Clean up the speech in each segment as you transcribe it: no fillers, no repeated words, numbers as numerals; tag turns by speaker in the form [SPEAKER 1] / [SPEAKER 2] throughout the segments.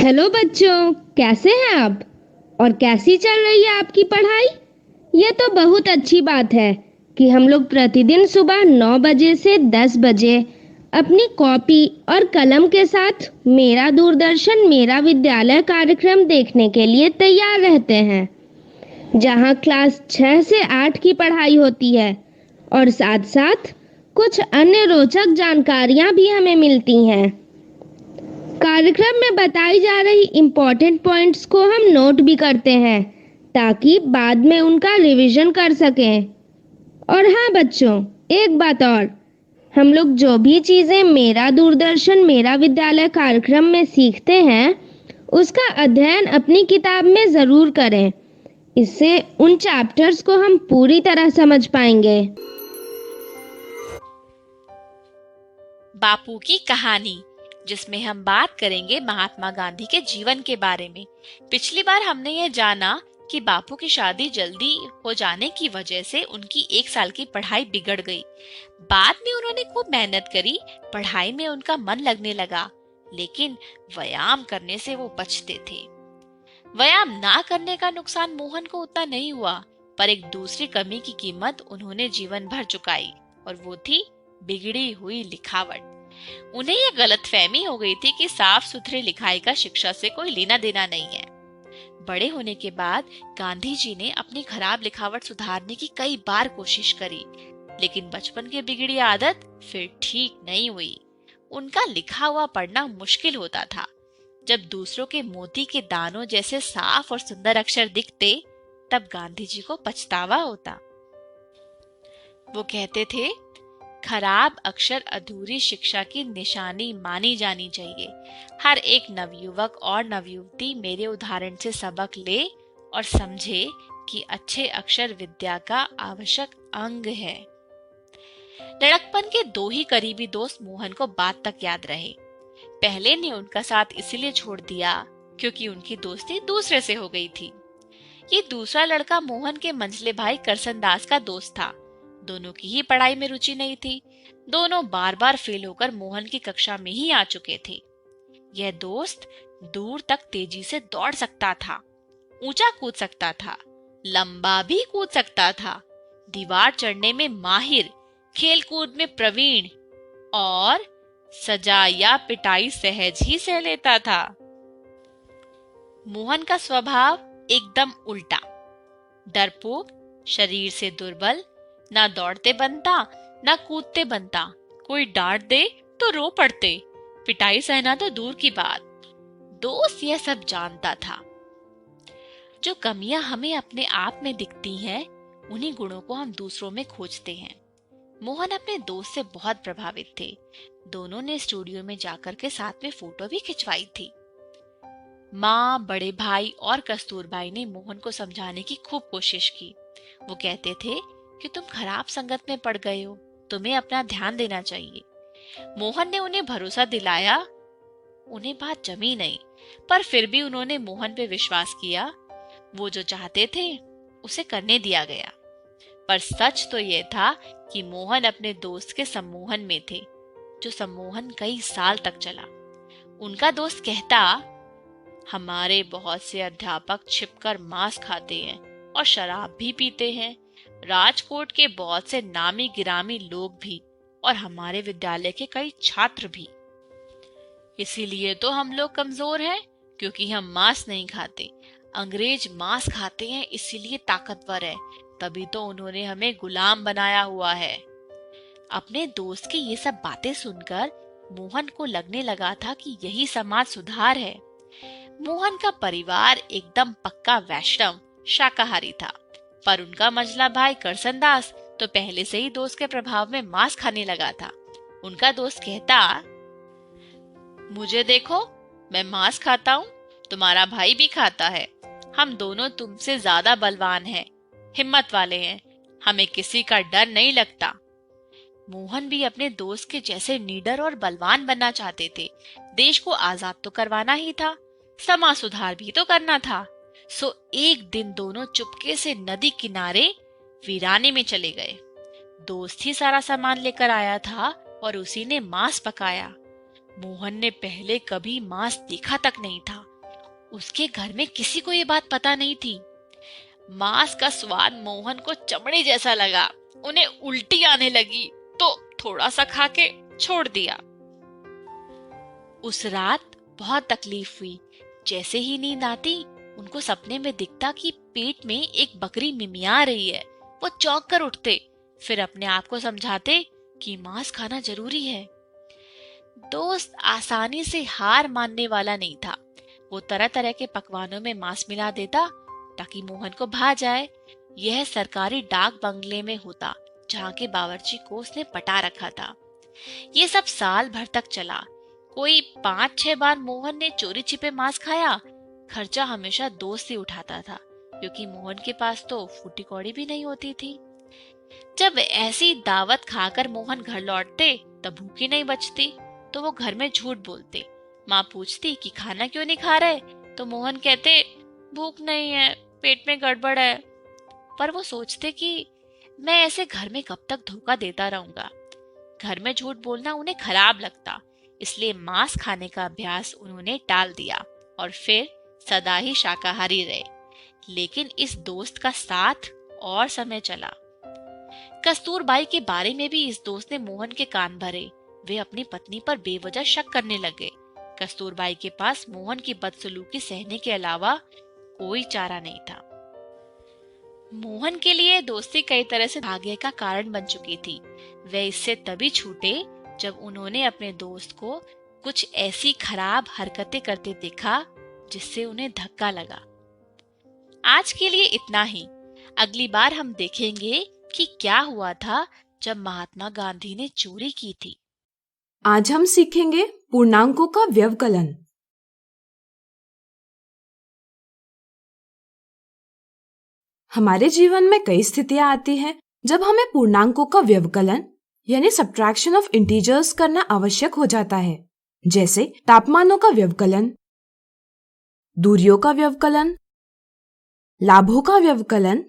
[SPEAKER 1] Hello बच्चों, कैसे हैं आप? और कैसी चल रही है आपकी पढ़ाई? ये तो बहुत अच्छी बात है कि हम लोग प्रतिदिन सुबह 9 बजे से 10 बजे अपनी कॉपी और कलम के साथ मेरा दूरदर्शन मेरा विद्यालय कार्यक्रम देखने के लिए तैयार रहते हैं, जहाँ क्लास 6 से 8 की पढ़ाई होती है और साथ साथ कुछ अन्य रोचक जानकारियाँ भी हमें मिलती हैं। कार्यक्रम में बताई जा रही इम्पोर्टेंट पॉइंट्स को हम नोट भी करते हैं ताकि बाद में उनका रिवीजन कर सकें। और हाँ बच्चों, एक बात और, हम लोग जो भी चीज़ें मेरा दूरदर्शन मेरा विद्यालय कार्यक्रम में सीखते हैं उसका अध्ययन अपनी किताब में ज़रूर करें। इससे उन चैप्टर्स को हम पूरी तरह समझ पाएंगे।
[SPEAKER 2] बापू की कहानी, जिसमें हम बात करेंगे महात्मा गांधी के जीवन के बारे में। पिछली बार हमने ये जाना कि बापू की शादी जल्दी हो जाने की वजह से उनकी 1 साल की पढ़ाई बिगड़ गई। बाद में उन्होंने खूब मेहनत करी, पढ़ाई में उनका मन लगने लगा, लेकिन व्यायाम करने से वो बचते थे। व्यायाम ना करने का नुकसान मोहन को उतना नहीं हुआ, पर एक दूसरी कमी की कीमत उन्होंने जीवन भर चुकाई, और वो थी बिगड़ी हुई लिखावट। उन्हें यह गलतफहमी हो गई थी कि साफ सुथरी लिखाई का शिक्षा से कोई लेना देना नहीं है। बड़े होने के बाद गांधी जी ने अपनी खराब लिखावट सुधारने की कई बार कोशिश करी, लेकिन बचपन की बिगड़ी आदत फिर ठीक नहीं हुई। उनका लिखा हुआ पढ़ना मुश्किल होता था। जब दूसरों के मोती के दानों जैसे साफ और सुंदर अक्षर दिखते, तब गांधी जी को पछतावा होता। वो कहते थे, खराब अक्षर अधूरी शिक्षा की निशानी मानी जानी चाहिए। हर एक नवयुवक और नवयुवती मेरे उदाहरण से सबक ले और समझे कि अच्छे अक्षर विद्या का आवश्यक अंग है। लड़कपन के 2 ही करीबी दोस्त मोहन को बात तक याद रहे। पहले ने उनका साथ इसलिए छोड़ दिया क्योंकि उनकी दोस्ती दूसरे से हो गई थी। ये दूसरा लड़का मोहन के मंझले भाई करसन दास का दोस्त था। दोनों की ही पढ़ाई में रुचि नहीं थी। दोनों बार बार फेल होकर मोहन की कक्षा में ही आ चुके थे। यह दोस्त दूर तक तेजी से दौड़ सकता था, ऊंचा कूद सकता था, लंबा भी कूद सकता था, दीवार चढ़ने में माहिर, खेल कूद में प्रवीण और सजा या पिटाई सहज ही सह लेता था। मोहन का स्वभाव एकदम उल्टा, डरपोक, शरीर से दुर्बल, ना दौड़ते बनता ना कूदते बनता। कोई डांट दे तो रो पड़ते, पिटाई सहना तो दूर की बात। दोस्त यह सब जानता था। जो कमियां हमें अपने आप में दिखती हैं, उन्हीं गुणों को हम दूसरों में खोजते हैं। मोहन अपने दोस्त से बहुत प्रभावित थे। दोनों ने स्टूडियो में जाकर के साथ में फोटो भी खिंचवाई थी। माँ, बड़े भाई और कस्तूरबाई ने मोहन को समझाने की खूब कोशिश की। वो कहते थे कि तुम खराब संगत में पड़ गए हो, तुम्हें अपना ध्यान देना चाहिए। मोहन ने उन्हें भरोसा दिलाया। उन्हें बात जमी नहीं, पर फिर भी उन्होंने मोहन पे विश्वास किया। वो जो चाहते थे उसे करने दिया गया। पर सच तो यह था कि मोहन अपने दोस्त के सम्मोहन में थे, जो सम्मोहन कई साल तक चला। उनका दोस्त कहता, हमारे बहुत से अध्यापक छिपकर मांस खाते हैं और शराब भी पीते हैं। राजकोट के बहुत से नामी गिरामी लोग भी, और हमारे विद्यालय के कई छात्र भी। इसीलिए तो हम लोग कमजोर हैं, क्योंकि हम मांस नहीं खाते। अंग्रेज मांस खाते हैं, इसीलिए ताकतवर है। तभी तो उन्होंने हमें गुलाम बनाया हुआ है। अपने दोस्त की ये सब बातें सुनकर मोहन को लगने लगा था कि यही समाज सुधार है। मोहन का परिवार एकदम पक्का वैष्णव शाकाहारी था, पर उनका मझला भाई करसन दास तो पहले से ही दोस्त के प्रभाव में मांस खाने लगा था। उनका दोस्त कहता, मुझे देखो, मैं मांस खाता हूँ, तुम्हारा भाई भी खाता है। हम दोनों तुमसे ज्यादा बलवान हैं, हिम्मत वाले हैं, हमें किसी का डर नहीं लगता। मोहन भी अपने दोस्त के जैसे निडर और बलवान बनना चाहते थे। देश को आजाद तो करवाना ही था, समाज सुधार भी तो करना था। सो एक दिन दोनों चुपके से नदी किनारे वीराने में चले गए। दोस्त ही सारा सामान लेकर आया था और उसी ने मांस पकाया। मोहन ने पहले कभी मांस देखा तक नहीं था, उसके घर में किसी को ये बात पता नहीं थी। मांस का स्वाद मोहन को चमड़ी जैसा लगा। उन्हें उल्टी आने लगी तो थोड़ा सा खा के छोड़ दिया। उस रात बहुत तकलीफ हुई। जैसे ही नींद आती, उनको सपने में दिखता कि पेट में एक बकरी मिमिया रही है। वो चौंक कर उठते, फिर अपने आप को समझाते कि मांस खाना जरूरी है। दोस्त आसानी से हार मानने वाला नहीं था। वो तरह तरह के पकवानों में मांस मिला देता ताकि मोहन को भा जाए। यह सरकारी डाक बंगले में होता, जहाँ के बावर्ची को उसने पटा रखा था। ये सब साल भर तक चला। कोई 5-6 बार मोहन ने चोरी छिपे मांस खाया। खर्चा हमेशा दोस्त ही उठाता था, क्योंकि मोहन के पास तो फूटी कौड़ी भी नहीं होती थी। जब ऐसी दावत खाकर मोहन घर लौटते, तब भूखी नहीं बचती, तो वो घर में झूठ बोलते। माँ पूछती कि खाना क्यों नहीं खा रहे, तो मोहन कहते भूख नहीं है, पेट में गड़बड़ है। पर वो सोचते कि मैं ऐसे घर में कब तक धोखा देता रहूंगा। घर में झूठ बोलना उन्हें खराब लगता, इसलिए मांस खाने का अभ्यास उन्होंने टाल दिया और फिर सदा ही शाकाहारी रहे। लेकिन इस दोस्त का साथ और समय चला। कस्तूरबाई के बारे में भी इस दोस्त ने मोहन के कान भरे। वे अपनी पत्नी पर बेवजह शक करने लगे। कस्तूरबाई के पास मोहन की बदसलूकी सहने के अलावा कोई चारा नहीं था। मोहन के लिए दोस्ती कई तरह से भाग्य का कारण बन चुकी थी। वे इससे तभी छूटे जब उन्होंने अपने दोस्त को कुछ ऐसी खराब हरकतें करते देखा जिससे उन्हें धक्का लगा। आज के लिए इतना ही। अगली बार हम देखेंगे कि क्या हुआ था जब महात्मा गांधी ने चोरी की थी।
[SPEAKER 3] आज हम सीखेंगे पूर्णांकों का व्यवकलन। हमारे जीवन में कई स्थितियां आती हैं जब हमें पूर्णांकों का व्यवकलन यानी सब्ट्रैक्शन ऑफ इंटीजर्स करना आवश्यक हो जाता है, जैसे तापमानों का व्यवकलन, दूरियों का व्यवकलन, लाभों का व्यवकलन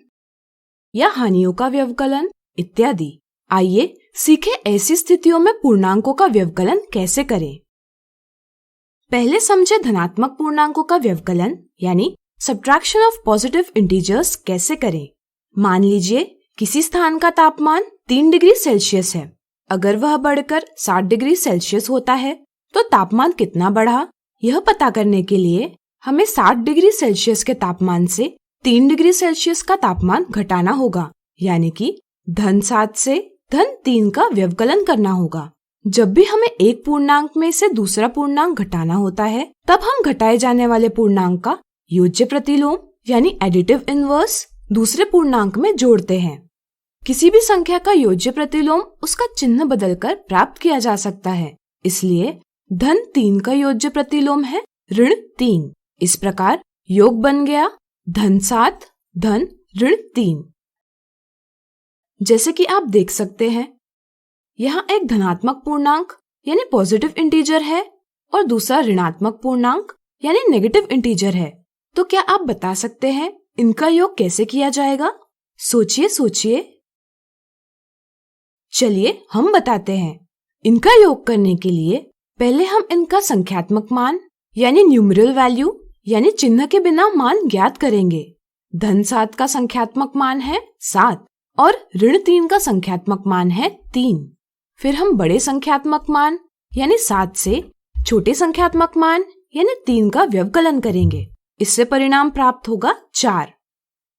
[SPEAKER 3] या हानियों का व्यवकलन इत्यादि। आइए सीखें ऐसी स्थितियों में पूर्णांकों का व्यवकलन कैसे करें। पहले समझे धनात्मक पूर्णांकों का व्यवकलन यानी सब्ट्रैक्शन ऑफ पॉजिटिव इंटीजर्स कैसे करें। मान लीजिए किसी स्थान का तापमान 3 डिग्री सेल्सियस है। अगर वह बढ़कर 60 डिग्री सेल्सियस होता है तो तापमान कितना बढ़ा, यह पता करने के लिए हमें 60 डिग्री सेल्सियस के तापमान से 3 डिग्री सेल्सियस का तापमान घटाना होगा, यानी कि -7 से -3 का व्यवकलन करना होगा। जब भी हमें एक पूर्णांक में से दूसरा पूर्णांक घटाना होता है, तब हम घटाए जाने वाले पूर्णांक का योज्य प्रतिलोम यानी एडिटिव इनवर्स दूसरे पूर्णांक में जोड़ते हैं। किसी भी संख्या का योज्य प्रतिलोम उसका चिन्ह बदलकर प्राप्त किया जा सकता है, इसलिए -3 का योज्य प्रतिलोम है -3। इस प्रकार योग बन गया -7 -3। जैसे कि आप देख सकते हैं, यहाँ एक धनात्मक पूर्णांक यानी पॉजिटिव इंटीजर है और दूसरा ऋणात्मक पूर्णांक यानी नेगेटिव इंटीजर है। तो क्या आप बता सकते हैं इनका योग कैसे किया जाएगा? सोचिए। चलिए हम बताते हैं। इनका योग करने के लिए पहले हम इनका संख्यात्मक मान यानी न्यूमरल वैल्यू यानी चिन्ह के बिना मान ज्ञात करेंगे। -7 का संख्यात्मक मान है 7 और -3 का संख्यात्मक मान है 3। फिर हम बड़े संख्यात्मक मान यानी 7 से छोटे संख्यात्मक मान यानी 3 का व्यवकलन करेंगे। इससे परिणाम प्राप्त होगा 4।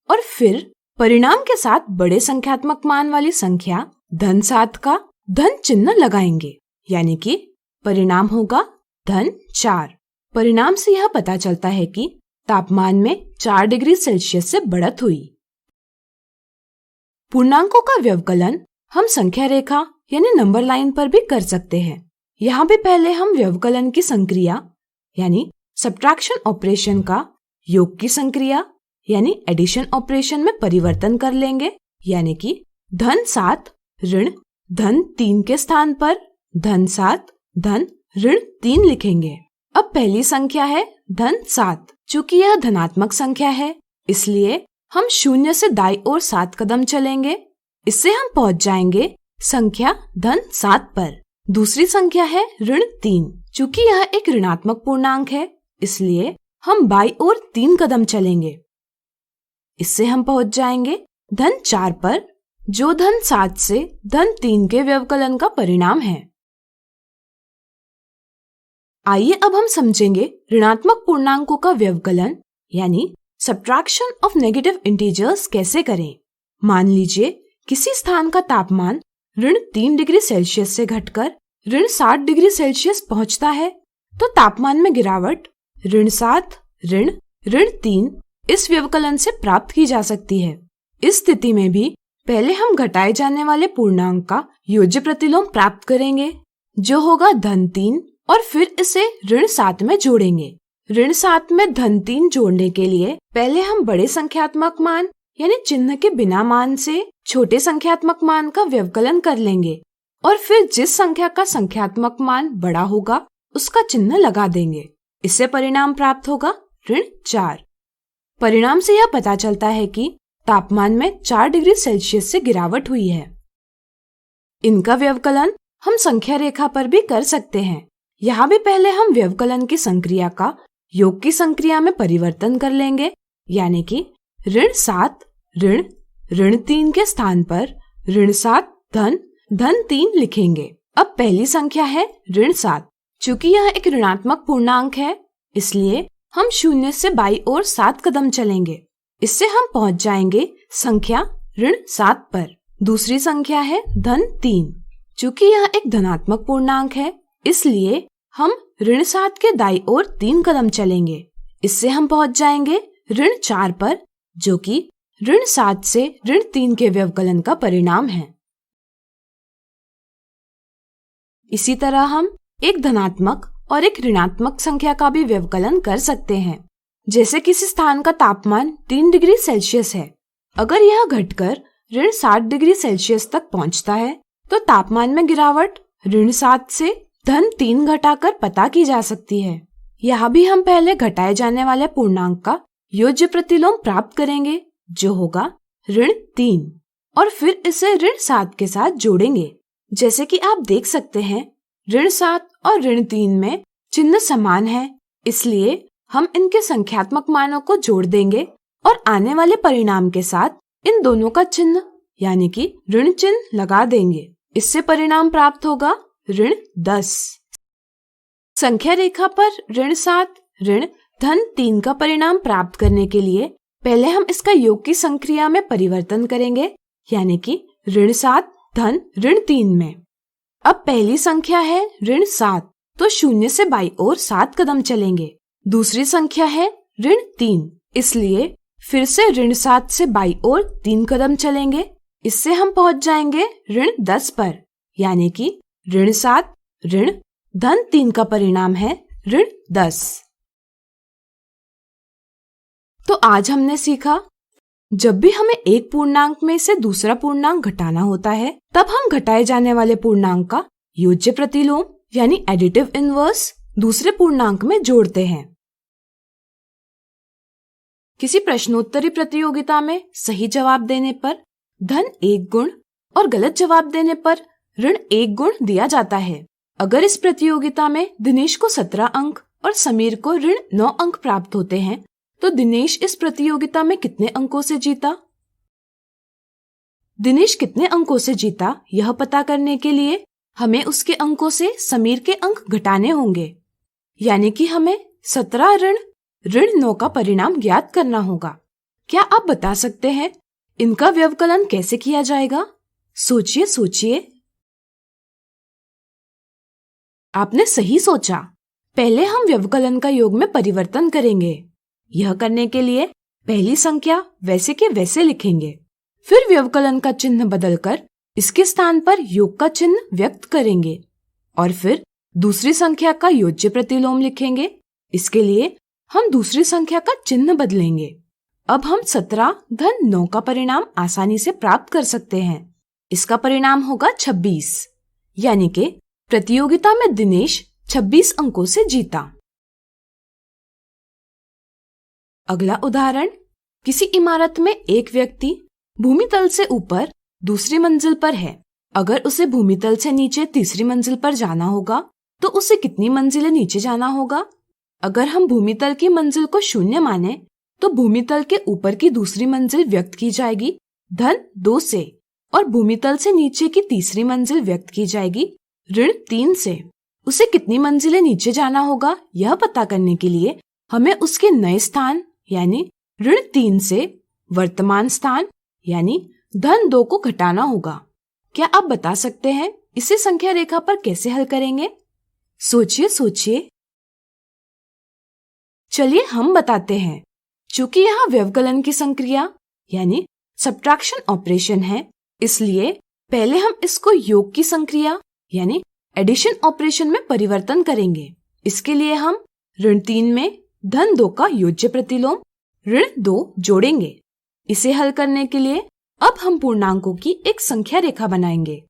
[SPEAKER 3] और फिर परिणाम के साथ बड़े संख्यात्मक मान वाली संख्या -7 का धन चिन्ह लगाएंगे, यानी कि परिणाम होगा -4। परिणाम से यह पता चलता है कि तापमान में 4 डिग्री सेल्सियस से बढ़त हुई। पूर्णांकों का व्यवकलन हम संख्या रेखा यानी नंबर लाइन पर भी कर सकते हैं। यहाँ भी पहले हम व्यवकलन की संक्रिया यानी सब्ट्रैक्शन ऑपरेशन का योग की संक्रिया यानी एडिशन ऑपरेशन में परिवर्तन कर लेंगे, यानी कि -7 ऋण -3 के स्थान पर -7 ऋण-3 लिखेंगे। अब पहली संख्या है -7। चूंकि यह धनात्मक संख्या है, इसलिए हम 0 से दाईं ओर 7 कदम चलेंगे। इससे हम पहुंच जाएंगे संख्या -7 पर। दूसरी संख्या है ऋण-3। चूंकि यह एक ऋणात्मक पूर्णांक है, इसलिए हम बाईं ओर 3 कदम चलेंगे। इससे हम पहुंच जाएंगे धन 4 पर, जो धन 7 से धन 3 के व्यवकलन का परिणाम है। आइए अब हम समझेंगे ऋणात्मक पूर्णांकों का व्यवकलन यानी सब्ट्रैक्शन ऑफ नेगेटिव इंटीजर्स कैसे करें। मान लीजिए किसी स्थान का तापमान -3 डिग्री सेल्सियस से घटकर -7 डिग्री सेल्सियस पहुंचता है, तो तापमान में गिरावट -7 -3 इस व्यवकलन से प्राप्त की जा सकती है। इस स्थिति में भी पहले हम घटाए जाने वाले पूर्णांक का योज्य प्रतिलोम प्राप्त करेंगे, जो होगा धन 3, और फिर इसे -7 में जोड़ेंगे। -7 में धन 3 जोड़ने के लिए पहले हम बड़े संख्यात्मक मान यानी चिन्ह के बिना मान से छोटे संख्यात्मक मान का व्यवकलन कर लेंगे, और फिर जिस संख्या का संख्यात्मक मान बड़ा होगा उसका चिन्ह लगा देंगे। इससे परिणाम प्राप्त होगा -4। परिणाम से यह पता चलता है कि तापमान में 4 डिग्री सेल्सियस से गिरावट हुई है। इनका व्यवकलन हम संख्या रेखा पर भी कर सकते हैं। यहाँ भी पहले हम व्यवकलन की संक्रिया का योग की संक्रिया में परिवर्तन कर लेंगे, यानी कि -7 -3 के स्थान पर -7 धन 3 लिखेंगे। अब पहली संख्या है -7। चूंकि यह एक ऋणात्मक पूर्णांक है, इसलिए हम 0 से बाईं ओर 7 कदम चलेंगे। इससे हम पहुंच जाएंगे संख्या -7 पर। दूसरी संख्या है धन 3। चूंकि यह एक धनात्मक पूर्णांक है, इसलिए हम -7 के दाईं ओर 3 कदम चलेंगे। इससे हम पहुंच जाएंगे -4 पर, जो कि -7 से -3 के व्यवकलन का परिणाम है। इसी तरह हम एक धनात्मक और एक ऋणात्मक संख्या का भी व्यवकलन कर सकते हैं। जैसे किसी स्थान का तापमान 3 डिग्री सेल्सियस है, अगर यह घटकर -7 डिग्री सेल्सियस तक पहुंचता है, तो तापमान में गिरावट -7 से धन 3 घटाकर पता की जा सकती है। यहाँ भी हम पहले घटाए जाने वाले पूर्णांक का योज्य प्रतिलोम प्राप्त करेंगे, जो होगा -3, और फिर इसे -7 के साथ जोड़ेंगे। जैसे कि आप देख सकते हैं, -7 और -3 में चिन्ह समान है, इसलिए हम इनके संख्यात्मक मानों को जोड़ देंगे और आने वाले परिणाम के साथ इन दोनों का चिन्ह यानी कि ऋण चिन्ह लगा देंगे। इससे परिणाम प्राप्त होगा -10। संख्या रेखा पर -7 धन 3 का परिणाम प्राप्त करने के लिए पहले हम इसका योग की संक्रिया में परिवर्तन करेंगे, यानी कि -7 धन -3 में। अब पहली संख्या है -7, तो 0 से बाईं ओर 7 कदम चलेंगे। दूसरी संख्या है -3, इसलिए फिर से -7 से बाईं ओर 3 कदम चलेंगे। इससे हम पहुंच जाएंगे -10 पर, यानी कि -7 धन 3 का परिणाम है -10। तो आज हमने सीखा, जब भी हमें एक पूर्णांक में से दूसरा पूर्णांक घटाना होता है, तब हम घटाए जाने वाले पूर्णांक का योज्य प्रतिलोम यानी एडिटिव इनवर्स दूसरे पूर्णांक में जोड़ते हैं। किसी प्रश्नोत्तरी प्रतियोगिता में सही जवाब देने पर धन 1 गुण और गलत जवाब देने पर -1 गुण दिया जाता है। अगर इस प्रतियोगिता में दिनेश को 17 अंक और समीर को -9 अंक प्राप्त होते हैं, तो दिनेश इस प्रतियोगिता में कितने अंकों से जीता? दिनेश कितने अंकों से जीता, यह पता करने के लिए हमें उसके अंकों से समीर के अंक घटाने होंगे, यानी कि हमें 17 -9 का परिणाम ज्ञात करना होगा। क्या आप बता सकते हैं इनका व्यवकलन कैसे किया जाएगा? सोचिए। आपने सही सोचा। पहले हम व्यवकलन का योग में परिवर्तन करेंगे। यह करने के लिए पहली संख्या वैसे के वैसे लिखेंगे, फिर व्यवकलन का चिन्ह बदलकर इसके स्थान पर योग का चिन्ह व्यक्त करेंगे, और फिर दूसरी संख्या का योज्य प्रतिलोम लिखेंगे। इसके लिए हम दूसरी संख्या का चिन्ह बदलेंगे। अब हम 17 धन 9 का परिणाम आसानी से प्राप्त कर सकते हैं। इसका परिणाम होगा 26, यानी कि प्रतियोगिता में दिनेश 26 अंकों से जीता। अगला उदाहरण, किसी इमारत में एक व्यक्ति भूमितल से ऊपर दूसरी मंजिल पर है। अगर उसे भूमितल से नीचे तीसरी मंजिल पर जाना होगा, तो उसे कितनी मंजिलें नीचे जाना होगा? अगर हम भूमितल की मंजिल को 0 माने तो भूमितल के ऊपर की दूसरी मंजिल व्यक्त की जाएगी -2 से और भूमितल से नीचे की तीसरी मंजिल व्यक्त की जाएगी -3 से। उसे कितनी मंजिलें नीचे जाना होगा यह पता करने के लिए हमें उसके नए स्थान यानी -3 से वर्तमान स्थान यानी -2 को घटाना होगा। क्या आप बता सकते हैं इसे संख्या रेखा पर कैसे हल करेंगे? सोचिए। चलिए हम बताते हैं। चूंकि यहाँ व्यवकलन की संक्रिया यानी सब्ट्रैक्शन ऑपरेशन है, इसलिए पहले हम इसको योग की संक्रिया यानी एडिशन ऑपरेशन में परिवर्तन करेंगे। इसके लिए हम -3 में -2 का योज्य प्रतिलोम -2 जोड़ेंगे। इसे हल करने के लिए अब हम पूर्णांकों की एक संख्या रेखा बनाएंगे।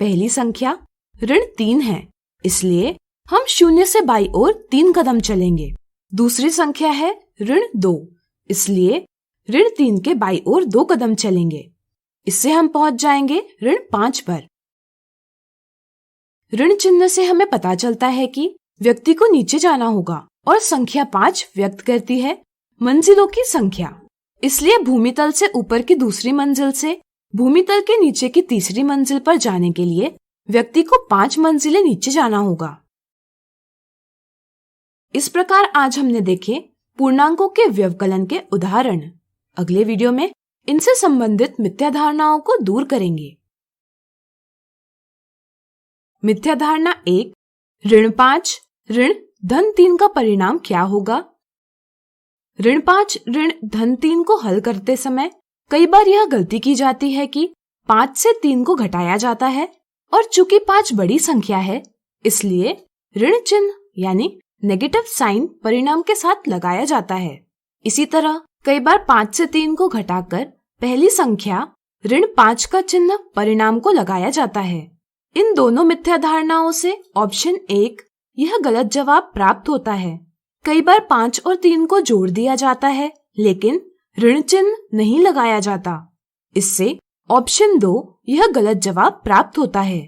[SPEAKER 3] पहली संख्या -3 है, इसलिए हम 0 से बाईं ओर 3 कदम चलेंगे। दूसरी संख्या है -2, इसलिए -3 के बाईं ओर 2 कदम चलेंगे। इससे हम पहुंच जाएंगे -5 पर। ऋण चिन्ह से हमें पता चलता है कि व्यक्ति को नीचे जाना होगा और संख्या 5 व्यक्त करती है मंजिलों की संख्या। इसलिए भूमितल से ऊपर की दूसरी मंजिल से भूमितल के नीचे की तीसरी मंजिल पर जाने के लिए व्यक्ति को 5 मंजिलें नीचे जाना होगा। इस प्रकार आज हमने देखे पूर्णांकों के व्यवकलन के उदाहरण। अगले वीडियो में इनसे संबंधित मिथ्या धारणाओं को दूर करेंगे। मिथ्या धारणा 1, -5 -3 का परिणाम क्या होगा? -5 -3 को हल करते समय कई बार यह गलती की जाती है कि 5 से 3 को घटाया जाता है और चूंकि 5 बड़ी संख्या है, इसलिए ऋण चिन्ह यानी नेगेटिव साइन परिणाम के साथ लगाया जाता है। इसी तरह कई बार 5 से 3 को घटाकर पहली संख्या -5 का चिन्ह परिणाम को लगाया जाता है। इन दोनों मिथ्या धारणाओं से ऑप्शन 1 यह गलत जवाब प्राप्त होता है। कई बार 5 और 3 को जोड़ दिया जाता है, लेकिन ऋण चिन्ह नहीं लगाया जाता। इससे ऑप्शन 2 यह गलत जवाब प्राप्त होता है।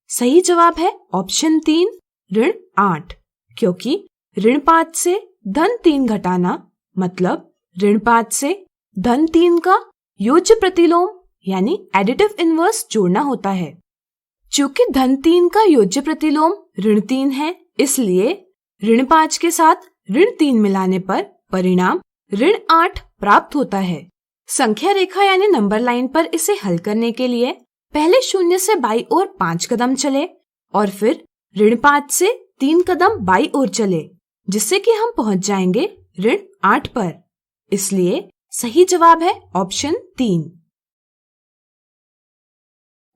[SPEAKER 3] सही जवाब है ऑप्शन 3 -8, क्योंकि -5 से -3 घटाना मतलब -5 से -3 का योज्य प्रतिलोम यानी एडिटिव इनवर्स जोड़ना होता है। चूंकि -3 का योज्य प्रतिलोम -3 है, इसलिए -5 के साथ -3 मिलाने पर परिणाम -8 प्राप्त होता है। संख्या रेखा यानी नंबर लाइन पर इसे हल करने के लिए पहले 0 से बाईं ओर 5 कदम चले और फिर -5 से 3 कदम बाईं ओर चले, जिससे कि हम पहुंच जाएंगे -8 पर। इसलिए सही जवाब है ऑप्शन 3।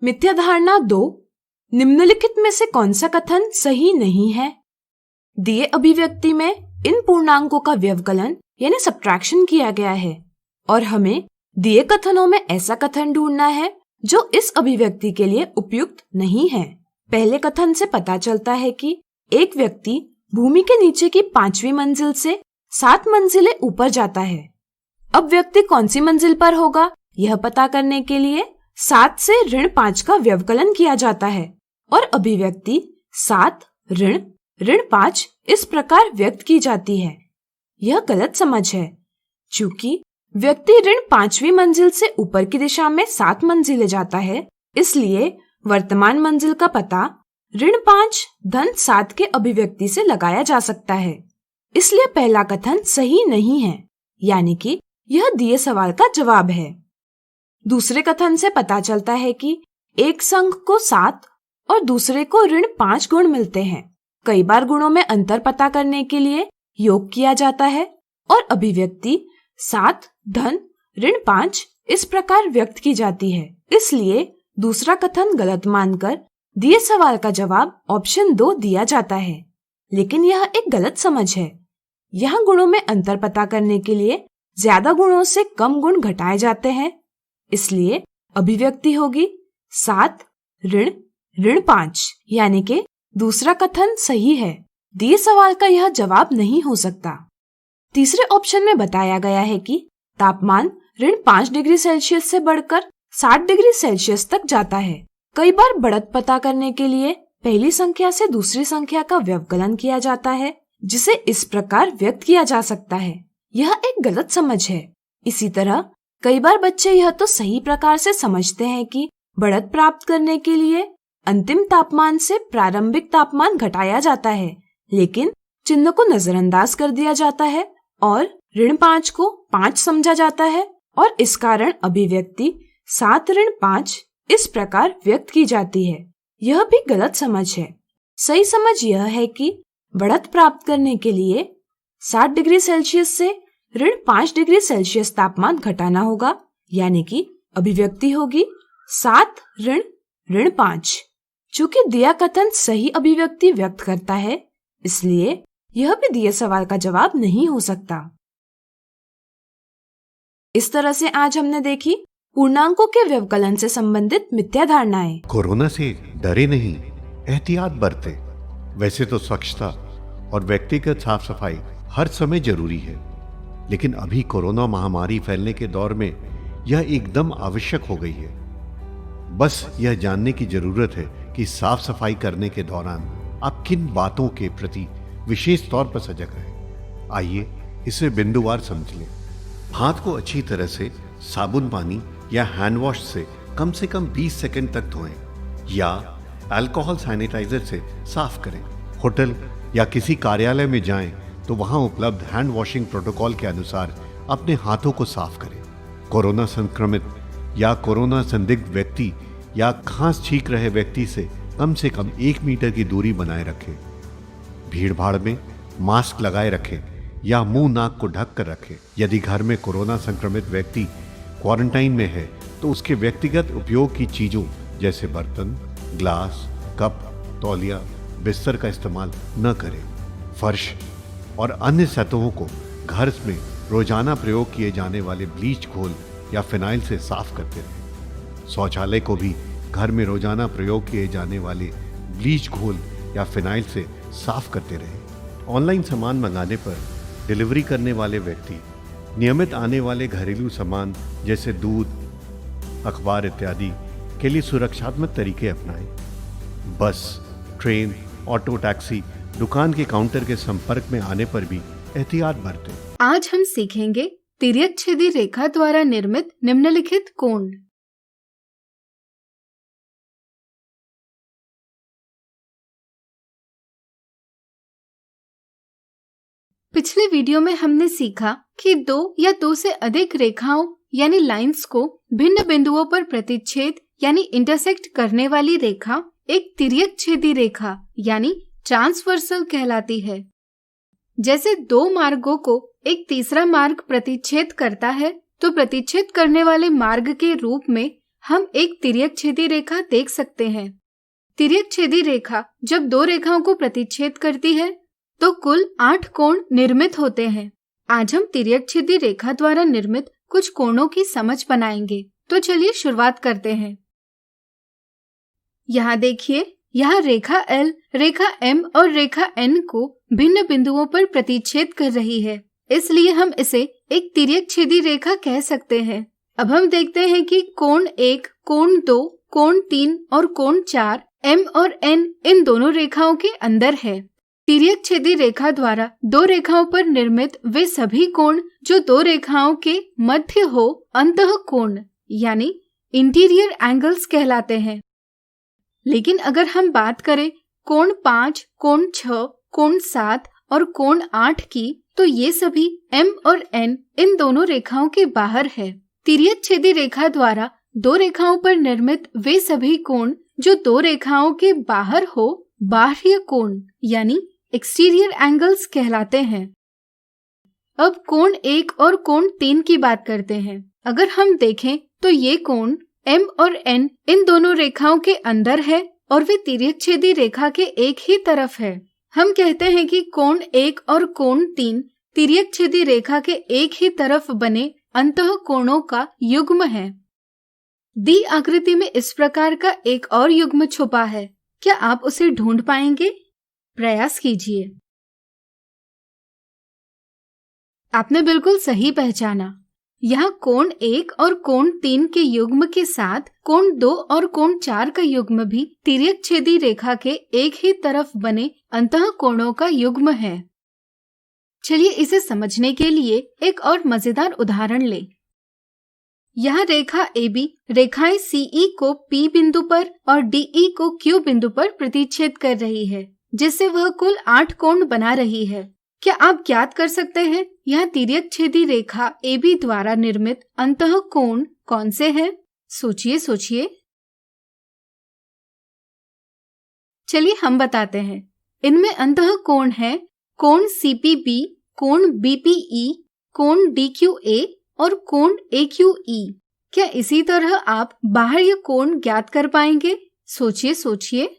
[SPEAKER 3] मिथ्या धारणा 2, निम्नलिखित में से कौन सा कथन सही नहीं है? दिए अभिव्यक्ति में इन पूर्णांकों का व्यवकलन यानी सब्ट्रैक्शन किया गया है और हमें दिए कथनों में ऐसा कथन ढूंढना है जो इस अभिव्यक्ति के लिए उपयुक्त नहीं है। पहले कथन से पता चलता है कि एक व्यक्ति भूमि के नीचे की 5वीं मंजिल से 7 मंजिलें ऊपर जाता है। अब व्यक्ति कौन सी मंजिल पर होगा यह पता करने के लिए 7 से -5 का व्यवकलन किया जाता है और अभिव्यक्ति 7 -5 इस प्रकार व्यक्त की जाती है। यह गलत समझ है। चूंकि व्यक्ति 5वीं मंजिल से ऊपर की दिशा में 7 मंजिलें जाता है, इसलिए वर्तमान मंजिल का पता -5 -7 के अभिव्यक्ति से लगाया जा सकता है। इसलिए पहला कथन सही नहीं है, यानी कि यह दिए सवाल का जवाब है। दूसरे कथन से पता चलता है कि एक संघ को 7 और दूसरे को -5 गुण मिलते हैं। कई बार गुणों में अंतर पता करने के लिए योग किया जाता है और अभिव्यक्ति 7 -5 इस प्रकार व्यक्त की जाती है। इसलिए दूसरा कथन गलत मानकर दिए सवाल का जवाब ऑप्शन 2 दिया जाता है, लेकिन यह एक गलत समझ है। यहाँ गुणों में अंतर पता करने के लिए ज्यादा गुणों से कम गुण घटाए जाते हैं, इसलिए अभिव्यक्ति होगी 7 -5, यानी कि दूसरा कथन सही है। दिए सवाल का यह जवाब नहीं हो सकता। तीसरे ऑप्शन में बताया गया है कि तापमान -5 डिग्री सेल्सियस से बढ़कर 60 डिग्री सेल्सियस तक जाता है। कई बार बढ़त पता करने के लिए पहली संख्या से दूसरी संख्या का व्यवकलन किया जाता है, जिसे इस प्रकार व्यक्त किया जा सकता है, यह एक गलत समझ है। इसी तरह कई बार बच्चे यह तो सही प्रकार से समझते हैं कि बढ़त प्राप्त करने के लिए अंतिम तापमान से प्रारंभिक तापमान घटाया जाता है, लेकिन चिन्ह को नजरअंदाज कर दिया जाता है और -5 को 5 समझा जाता है और इस कारण अभिव्यक्ति 7-5 इस प्रकार व्यक्त की जाती है। यह भी गलत समझ है। सही समझ यह है कि बढ़त प्राप्त करने के लिए 60 डिग्री सेल्सियस से -5 डिग्री सेल्सियस तापमान घटाना होगा, यानी कि अभिव्यक्ति होगी 7-5। चूंकि दिया कथन सही अभिव्यक्ति व्यक्त करता है, इसलिए यह भी दिए सवाल का जवाब नहीं हो सकता। इस तरह से आज हमने देखी पूर्णांकों के व्यवकलन से संबंधित मिथ्या धारणाएं।
[SPEAKER 4] कोरोना से डरे नहीं, एहतियात बरते। वैसे तो स्वच्छता और व्यक्तिगत साफ सफाई हर समय जरूरी है, लेकिन अभी कोरोना महामारी फैलने के दौर में यह एकदम आवश्यक हो गई है। बस यह जानने की जरूरत है कि साफ सफाई करने के दौरान आप किन बातों के प्रति विशेष तौर पर सजग रहें। आइए इसे बिंदुवार समझ लें। हाथ को अच्छी तरह से साबुन पानी या हैंड वॉश से कम 20 सेकंड तक धोएं या अल्कोहल सैनिटाइजर से साफ करें। होटल या किसी कार्यालय में जाएं तो वहां उपलब्ध हैंड वॉशिंग प्रोटोकॉल के अनुसार अपने हाथों को साफ करें। कोरोना संक्रमित या कोरोना संदिग्ध व्यक्ति या खांस छींक रहे व्यक्ति से कम 1 मीटर की दूरी बनाए रखें। भीड़ भाड़ में मास्क लगाए रखें या मुंह नाक को ढक कर रखें। यदि घर में कोरोना संक्रमित व्यक्ति क्वारंटाइन में है तो उसके व्यक्तिगत उपयोग की चीजों जैसे बर्तन, ग्लास, कप, तौलिया, बिस्तर का इस्तेमाल न करें। फर्श और अन्य सतहों को घर में रोजाना प्रयोग किए जाने वाले ब्लीच घोल या फिनाइल से साफ करते रहें। शौचालय को भी घर में रोजाना प्रयोग किए जाने वाले ब्लीच घोल या फिनाइल से साफ करते रहें। ऑनलाइन सामान मंगाने पर डिलीवरी करने वाले व्यक्ति नियमित आने वाले घरेलू सामान जैसे दूध, अखबार इत्यादि के लिए सुरक्षात्मक तरीके अपनाएं। बस, ट्रेन, ऑटो, टैक्सी, दुकान के काउंटर के संपर्क में आने पर भी एहतियात बरतें।
[SPEAKER 5] आज हम सीखेंगे तिर्यक-छेदी रेखा द्वारा निर्मित निम्नलिखित कोण। पिछले वीडियो में हमने सीखा कि 2 या 2 से अधिक रेखाओं यानी लाइंस को भिन्न बिंदुओं पर प्रतिच्छेद यानी इंटरसेक्ट करने वाली रेखा एक तिर्यक-छेदी रेखा यानी ट्रांसवर्सल कहलाती है। जैसे 2 मार्गों को एक तीसरा मार्ग प्रतिच्छेद करता है, तो प्रतिच्छेद करने वाले मार्ग के रूप में हम एक तिर्यक-छेदी रेखा देख सकते हैं। तिर्यक-छेदी रेखा जब 2 रेखाओं को प्रतिच्छेद करती है तो कुल 8 कोण निर्मित होते हैं। आज हम तिर्यक-छेदी रेखा द्वारा निर्मित कुछ कोणों की समझ बनाएंगे। तो चलिए शुरुआत करते हैं। यहाँ देखिए, यहाँ रेखा L, रेखा M और रेखा N को भिन्न बिंदुओं पर प्रतिच्छेद कर रही है, इसलिए हम इसे एक तिर्यक-छेदी रेखा कह सकते हैं। अब हम देखते हैं कि कोण 1, कोण 2, कोण 3 और कोण 4 M और N इन दोनों रेखाओं के अंदर है। तिर्यक-छेदी रेखा द्वारा 2 रेखाओं पर निर्मित वे सभी कोण जो 2 रेखाओं के मध्य हो अंतः कोण यानी इंटीरियर एंगल्स कहलाते हैं। लेकिन अगर हम बात करें कोण 5, कोण 6, कोण 7 और कोण 8 की, तो ये सभी M और N इन दोनों रेखाओं के बाहर है। तिर्यक-छेदी रेखा द्वारा 2 रेखाओं पर निर्मित वे सभी कोण जो 2 रेखाओं के बाहर हो बाह्य कोण यानी एक्सटीरियर एंगल्स कहलाते हैं। अब कोण 1 और कोण 3 की बात करते हैं। अगर हम देखें तो ये कोण M और N इन दोनों रेखाओं के अंदर है और वे तिर्यक-छेदी रेखा के एक ही तरफ है। हम कहते हैं कि कोण 1 और कोण 3 तिर्यक-छेदी रेखा के एक ही तरफ बने अंतः कोणों का युग्म है। दी आकृति में इस प्रकार का एक और युग्म छुपा है। क्या आप उसे ढूंढ पाएंगे? प्रयास कीजिए। आपने बिल्कुल सही पहचाना। यहाँ कोण 1 और कोण 3 के युग्म के साथ कोण 2 और कोण 4 का युग्म भी तिर्यक-छेदी रेखा के एक ही तरफ बने अंतः कोणों का युग्म है। चलिए इसे समझने के लिए एक और मजेदार उदाहरण लें। यहाँ रेखा AB रेखाएं CE को P बिंदु पर और DE को Q बिंदु पर प्रतिच्छेद कर रही है, जिससे वह कुल 8 कोण बना रही है। क्या आप ज्ञात कर सकते हैं यहाँ तिर्यक छेदी रेखा AB द्वारा निर्मित अंतः कोण कौन से हैं? सोचिए सोचिए। चलिए हम बताते हैं। इनमें अंतः कोण है कोण CPB, कोण BPE, कोण DQA और कोण AQE। क्या इसी तरह आप बाह्य कोण ज्ञात कर पाएंगे? सोचिए सोचिए।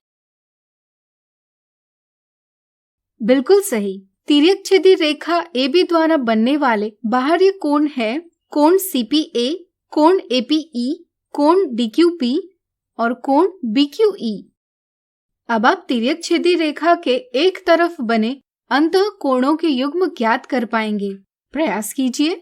[SPEAKER 5] बिल्कुल सही। तिर्यक छेदी रेखा AB द्वारा बनने वाले बाह्य कोण है कोण CPA, कोण APE, कोण DQP और कोण BQE। अब आप तिर्यक छेदी रेखा के एक तरफ बने अंतः कोणों के युग्म ज्ञात कर पाएंगे। प्रयास कीजिए।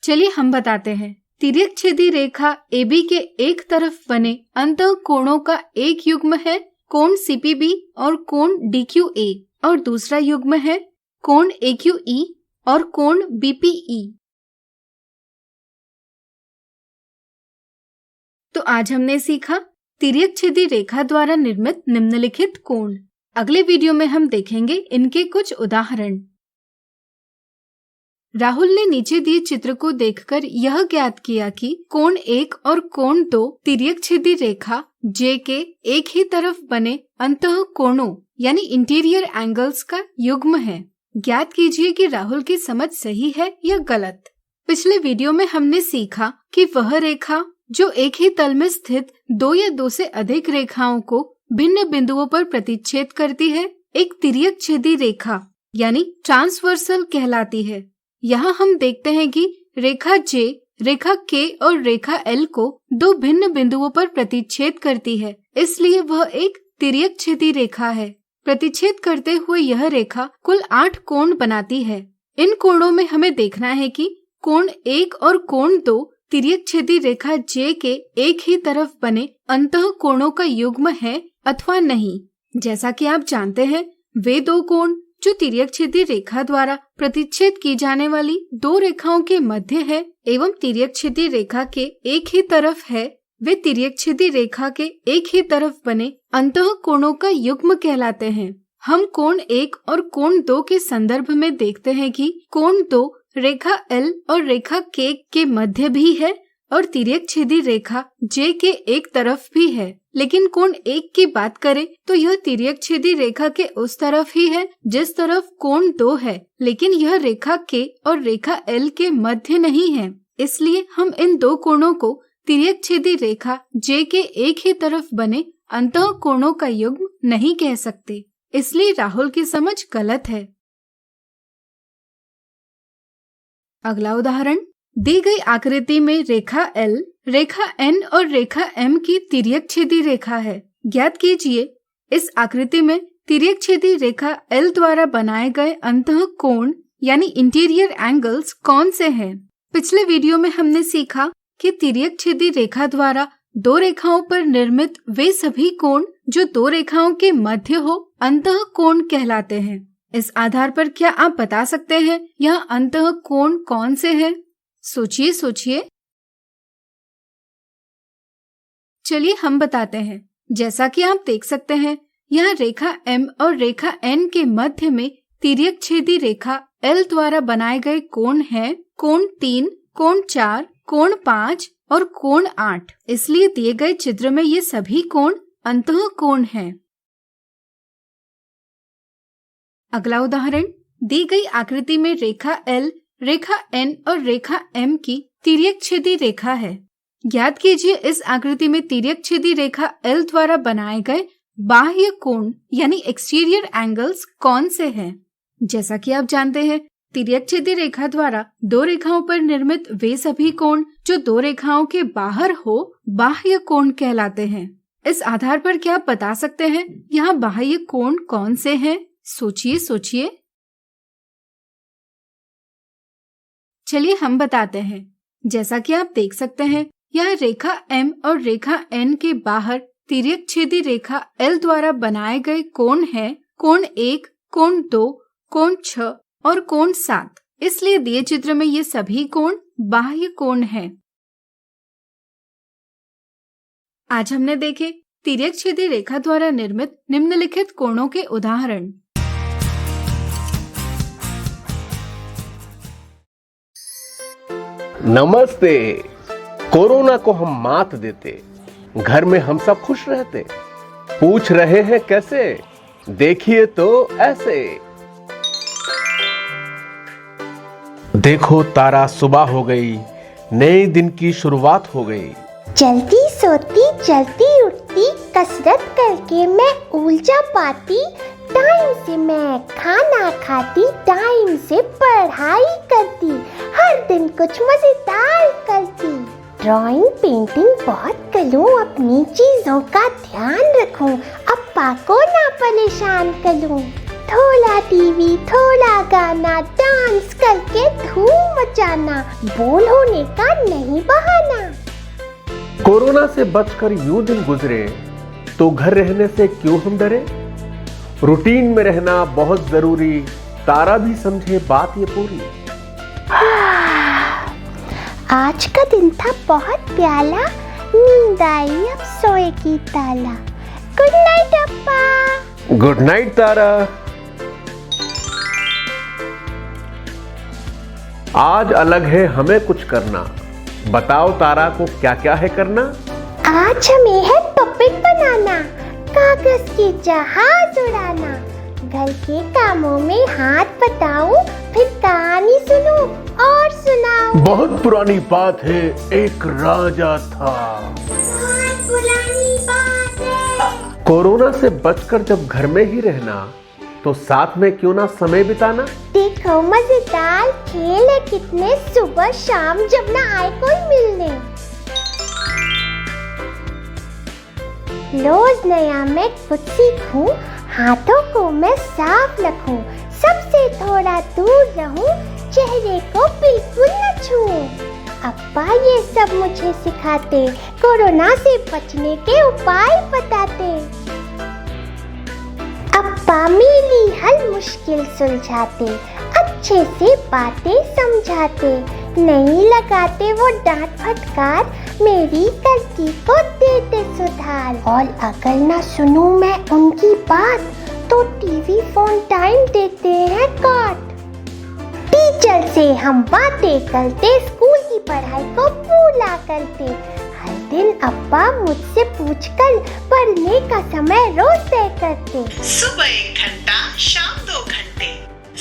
[SPEAKER 5] चलिए हम बताते हैं। तिर्यक छेदी रेखा AB के एक तरफ बने अंतः कोणों का एक युग्म है कोण CPB और कोण DQA और दूसरा युग्म है कोण AQE और कोण BPE। तो आज हमने सीखा तिर्यक छेदी रेखा द्वारा निर्मित निम्नलिखित कोण। अगले वीडियो में हम देखेंगे इनके कुछ उदाहरण। राहुल ने नीचे दिए चित्र को देखकर यह ज्ञात किया कि कोण 1 और कोण 2 तिर्यक छेदी रेखा J के एक ही तरफ बने अंतः कोणों यानी इंटीरियर एंगल्स का युग्म है। ज्ञात कीजिए कि राहुल की समझ सही है या गलत। पिछले वीडियो में हमने सीखा कि वह रेखा जो एक ही तल में स्थित 2 या 2 से अधिक रेखाओं को भिन्न बिंदुओं पर प्रतिच्छेद करती है एक तिर्यक छेदी रेखा यानी ट्रांसवर्सल कहलाती है। यहाँ हम देखते हैं कि रेखा J रेखा K और रेखा L को 2 भिन्न बिंदुओं पर प्रतिच्छेद करती है, इसलिए वह एक तिर्यक छेदी रेखा है। प्रतिच्छेद करते हुए यह रेखा कुल 8 कोण बनाती है। इन कोणों में हमें देखना है कि कोण 1 और कोण 2 तिर्यक छेदी रेखा J के एक ही तरफ बने अंतः कोणों का युग्म है अथवा नहीं। जैसा कि आप जानते हैं वे 2 कोण जो तिर्यक छेदी रेखा द्वारा प्रतिच्छेद की जाने वाली 2 रेखाओं के मध्य है एवं तिर्यक छेदी रेखा के एक ही तरफ है, वे तिर्यक छेदी रेखा के एक ही तरफ बने अंतः कोणों का युग्म कहलाते हैं। हम कोण 1 और कोण 2 के संदर्भ में देखते हैं कि कोण 2 रेखा L और रेखा K के मध्य भी है और तिर्यक छेदी रेखा J के एक तरफ भी है। लेकिन कोण 1 की बात करें तो यह तिर्यक छेदी रेखा के उस तरफ ही है जिस तरफ कोण 2 है, लेकिन यह रेखा K और रेखा L के मध्य नहीं है। इसलिए हम इन 2 कोणों को तिर्यक छेदी रेखा J के एक ही तरफ बने अंतः कोणों का युग्म नहीं कह सकते। इसलिए राहुल की समझ गलत है। अगला उदाहरण। दी गई आकृति में रेखा L, रेखा N और रेखा M की तिर्यक छेदी रेखा है। ज्ञात कीजिए इस आकृति में तिर्यक छेदी रेखा L द्वारा बनाए गए अंतः कोण यानी इंटीरियर एंगल्स कौन से हैं? पिछले वीडियो में हमने सीखा कि तिर्यक छेदी रेखा द्वारा 2 रेखाओं पर निर्मित वे सभी कोण जो 2 रेखाओं के मध्य हो अंतः कोण कहलाते हैं। इस आधार पर क्या आप बता सकते हैं यह अंतः कोण कौन से हैं? सोचिए सोचिए। चलिए हम बताते हैं। जैसा कि आप देख सकते हैं यह रेखा M और रेखा N के मध्य में तिर्यक छेदी रेखा L द्वारा बनाए गए कोण हैं कोण 3, कोण 4, कोण 5 और कोण 8। इसलिए दिए गए चित्र में ये सभी कोण अंतः कोण हैं। अगला उदाहरण। दी गई आकृति में रेखा L, रेखा N और रेखा M की तिर्यक छेदी रेखा है। ज्ञात कीजिए इस आकृति में तिर्यक छेदी रेखा L द्वारा बनाए गए बाह्य कोण यानी एक्सटीरियर एंगल्स कौन से हैं? जैसा कि आप जानते हैं तिर्यक छेदी रेखा द्वारा 2 रेखाओं पर निर्मित वे सभी कोण जो 2 रेखाओं के बाहर हो बाह्य कोण कहलाते हैं। इस आधार पर क्या आप बता सकते हैं यहाँ बाह्य कोण कौन से हैं? सोचिए सोचिए। चलिए हम बताते हैं। जैसा कि आप देख सकते हैं यह रेखा M और रेखा N के बाहर तिर्यक छेदी रेखा L द्वारा बनाए गए कोण हैं कोण 1, कोण 2, कोण 6 और कोण 7। इसलिए दिए चित्र में ये सभी कोण बाह्य कोण हैं। आज हमने देखे तिर्यक छेदी रेखा द्वारा निर्मित निम्नलिखित कोणों के उदाहरण।
[SPEAKER 6] नमस्ते। कोरोना को हम मात देते, घर में हम सब खुश रहते। पूछ रहे हैं कैसे? देखिए तो ऐसे। देखो तारा, सुबह हो गई, नए दिन की शुरुआत हो गई।
[SPEAKER 7] जल्दी सोती जल्दी उठती, कसरत करके मैं ऊर्जा पाती। टाइम से मैं खाना खाती, टाइम से पढ़ाई करती, हर दिन कुछ मजेदार करती। ड्राइंग पेंटिंग बहुत करूं, अपनी चीजों का ध्यान रखूं, अप्पा को ना परेशान करूं। थोड़ा टीवी थोड़ा गाना, डांस करके धूम मचाना, बोल होने का नहीं बहाना।
[SPEAKER 6] कोरोना से बचकर यूं दिन गुजरे तो घर रहने से क्यों हम डरे? रूटीन में रहना बहुत जरूरी, तारा भी समझे बात ये पूरी।
[SPEAKER 7] आज का दिन था बहुत प्याला, नींद आई अब सोएगी ताला। गुड नाइट अप्पा।
[SPEAKER 6] गुड नाइट तारा। आज अलग है हमें कुछ करना, बताओ तारा को क्या क्या है करना?
[SPEAKER 7] आज हमें है पपेट बनाना, कागज के जहाज उड़ाना, घर के कामों में हाथ बटाऊं, फिर कहानी सुनूं और सुनाऊं।
[SPEAKER 6] बहुत पुरानी बात है, एक राजा था।
[SPEAKER 7] बहुत पुरानी बात है।
[SPEAKER 6] कोरोना से बचकर जब घर में ही रहना, तो साथ में क्यों ना समय बिताना?
[SPEAKER 7] देखो मजेदार खेल है कितने, सुबह शाम जब ना आए कोई मिलने। रोज नया मैं कुछ सीखूं, हाथों को मैं साफ रखूं, सबसे थोड़ा दूर रहूं, चेहरे को बिल्कुल न छूऊं। अप्पा ये सब मुझे सिखाते, कोरोना से बचने के उपाय बताते। अप्पा मेरी हर मुश्किल सुलझाते, अच्छे से बातें समझाते, नहीं लगाते वो डांट फटकार, मेरी गलती को देते सुधार। और अगर ना सुनूं मैं उनकी बात, तो टीवी फोन टाइम देते हैं काट। टीचर से हम बातें करते, स्कूल की पढ़ाई को भूला करते। हर दिन अप्पा मुझसे पूछकर पढ़ने का समय रोज तय करते।
[SPEAKER 8] सुबह 1 घंटा, शाम 2 घंटे,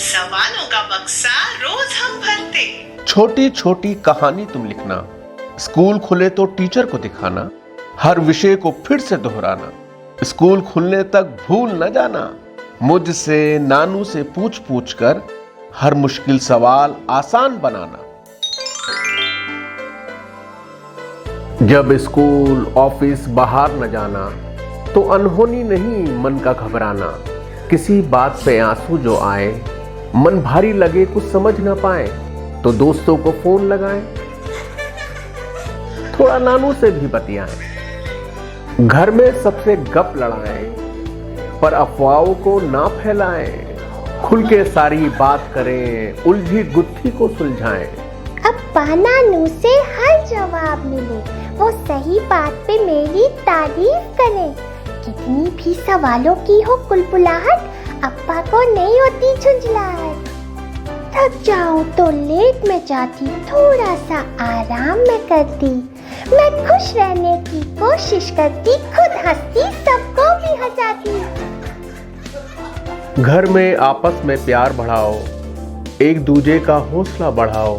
[SPEAKER 8] सवालों का बक्सा रोज हम भरते।
[SPEAKER 6] छोटी छोटी कहानी तुम लिखना, स्कूल खुले तो टीचर को दिखाना, हर विषय को फिर से दोहराना, स्कूल खुलने तक भूल न जाना, मुझसे नानू से पूछ पूछ कर हर मुश्किल सवाल आसान बनाना। जब स्कूल ऑफिस बाहर न जाना, तो अनहोनी नहीं मन का घबराना, किसी बात पे आंसू जो आए, मन भारी लगे कुछ समझ न पाए, तो दोस्तों को फोन लगाएं, थोड़ा नानू से भी बतियाएं, घर में सबसे गप लड़ाएं, पर अफवाहों को ना फैलाएं, खुल के सारी बात करें, उलझी गुत्थी को सुलझाएं।
[SPEAKER 7] अप्पा नानू से हर जवाब मिले, वो सही बात पे मेरी तारीफ करें। कितनी भी सवालों की हो कुलबुलाहट, अप्पा को नहीं होती झुंझलाहट। थक जाऊं तो लेट में जाती, थोड़ा सा आराम में करती, मैं खुश रहने की कोशिश करती, खुद हंसती सबको भी हंसाती।
[SPEAKER 6] घर में आपस में प्यार बढ़ाओ, एक दूजे का हौसला बढ़ाओ,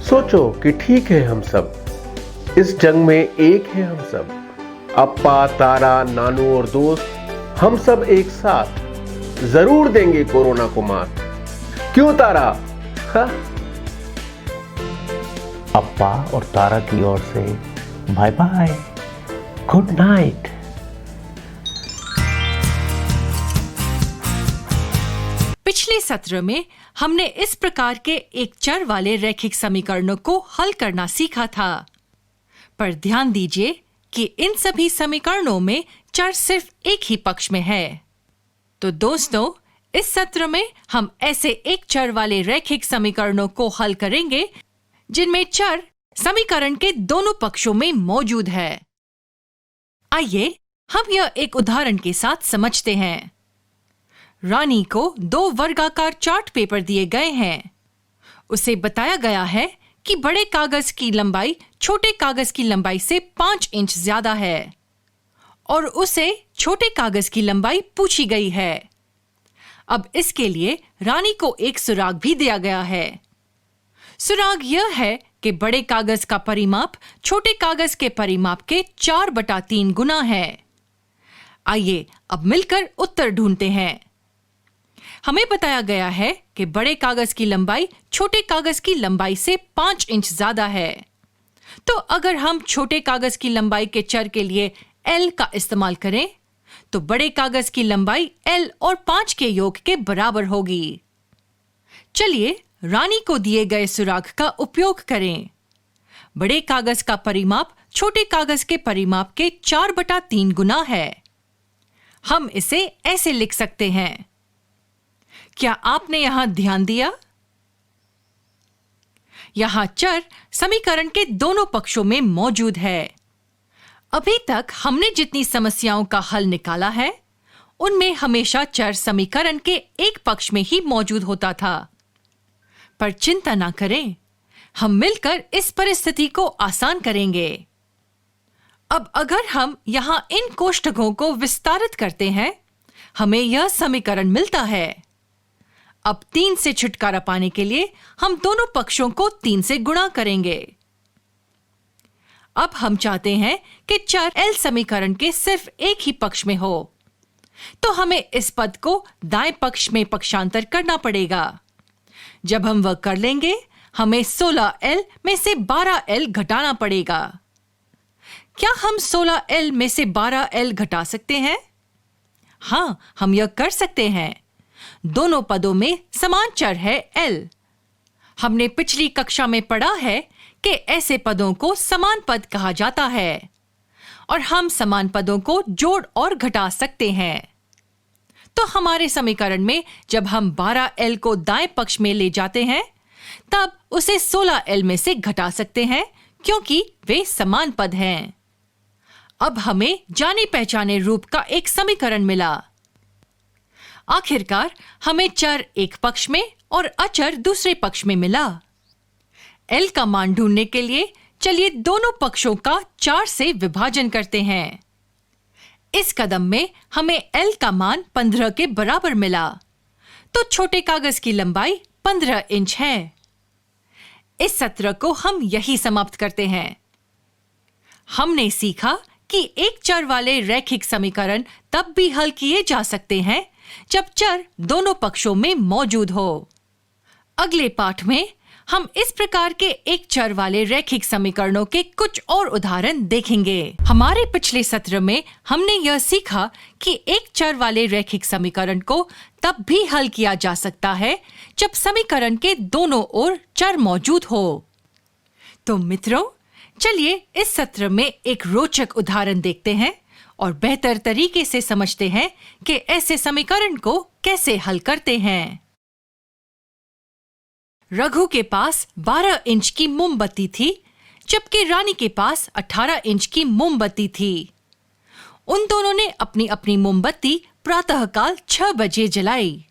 [SPEAKER 6] सोचो कि ठीक है हम सब, इस जंग में एक है हम सब। अप्पा, तारा, नानू और दोस्त हम सब एक साथ जरूर देंगे कोरोना को मात। क्यों तारा? अप्पा और तारा की ओर से बाय बाय, गुड नाइट।
[SPEAKER 9] पिछले सत्र में हमने इस प्रकार के एक चर वाले रैखिक समीकरणों को हल करना सीखा था, पर ध्यान दीजिए कि इन सभी समीकरणों में चर सिर्फ एक ही पक्ष में है। तो दोस्तों, इस सत्र में हम ऐसे एक चर वाले रैखिक समीकरणों को हल करेंगे जिनमें चर समीकरण के दोनों पक्षों में मौजूद है। आइए हम यह एक उदाहरण के साथ समझते हैं। रानी को 2 वर्गाकार चार्ट पेपर दिए गए हैं। उसे बताया गया है कि बड़े कागज की लंबाई छोटे कागज की लंबाई से 5 इंच ज्यादा है और उसे छोटे कागज की लंबाई पूछी गई है। अब इसके लिए रानी को एक सुराग भी दिया गया है। सुराग यह है कि बड़े कागज का परिमाप छोटे कागज के परिमाप के 4/3 गुना है। आइए अब मिलकर उत्तर ढूंढते हैं। हमें बताया गया है कि बड़े कागज की लंबाई छोटे कागज की लंबाई से 5 इंच ज्यादा है। तो अगर हम छोटे कागज की लंबाई के चर के लिए L का इस्तेमाल करें तो बड़े कागज की लंबाई L और 5 के योग के बराबर होगी। चलिए रानी को दिए गए सुराग का उपयोग करें। बड़े कागज का परिमाप छोटे कागज के परिमाप के 4/3 गुना है। हम इसे ऐसे लिख सकते हैं। क्या आपने यहां ध्यान दिया? यहां चर समीकरण के दोनों पक्षों में मौजूद है। अभी तक हमने जितनी समस्याओं का हल निकाला है उनमें हमेशा चर समीकरण के एक पक्ष में ही मौजूद होता था। पर चिंता ना करें, हम मिलकर इस परिस्थिति को आसान करेंगे। अब अगर हम यहां इन कोष्ठकों को विस्तारित करते हैं हमें यह समीकरण मिलता है। अब 3 से छुटकारा पाने के लिए हम दोनों पक्षों को 3 से गुणा करेंगे। अब हम चाहते हैं कि चर L समीकरण के सिर्फ एक ही पक्ष में हो, तो हमें इस पद को दाएं पक्ष में पक्षांतर करना पड़ेगा। जब हम वह कर लेंगे हमें 16L में से 12L घटाना पड़ेगा। क्या हम 16L में से 12L घटा सकते हैं? हां, हम यह कर सकते हैं। दोनों पदों में समान चर है L। हमने पिछली कक्षा में पढ़ा है कि ऐसे पदों को समान पद कहा जाता है और हम समान पदों को जोड़ और घटा सकते हैं। तो हमारे समीकरण में जब हम 12L को दाएं पक्ष में ले जाते हैं तब उसे 16L में से घटा सकते हैं क्योंकि वे समान पद हैं। अब हमें जाने पहचाने रूप का एक समीकरण मिला। आखिरकार हमें चर एक पक्ष में और अचर दूसरे पक्ष में मिला। L का मान ढूंढने के लिए चलिए दोनों पक्षों का 4 से विभाजन करते हैं। इस कदम में हमें L का मान 15 के बराबर मिला, तो छोटे कागज की लंबाई 15 इंच है। इस सत्र को हम यही समाप्त करते हैं। हमने सीखा कि एक चर वाले रैखिक समीकरण तब भी हल किए जा सकते हैं जब चर दोनों पक्षों में मौजूद हो। अगले पाठ में हम इस प्रकार के एक चर वाले रैखिक समीकरणों के कुछ और उदाहरण देखेंगे। हमारे पिछले सत्र में हमने यह सीखा कि एक चर वाले रैखिक समीकरण को तब भी हल किया जा सकता है जब समीकरण के दोनों ओर चर मौजूद हो। तो मित्रों, चलिए इस सत्र में एक रोचक उदाहरण देखते हैं और बेहतर तरीके से समझते हैं कि ऐसे समीकरण को कैसे हल करते हैं। रघु के पास 12 इंच की मोमबत्ती थी जबकि रानी के पास 18 इंच की मोमबत्ती थी। उन दोनों ने अपनी अपनी मोमबत्ती प्रातःकाल 6 बजे जलाई।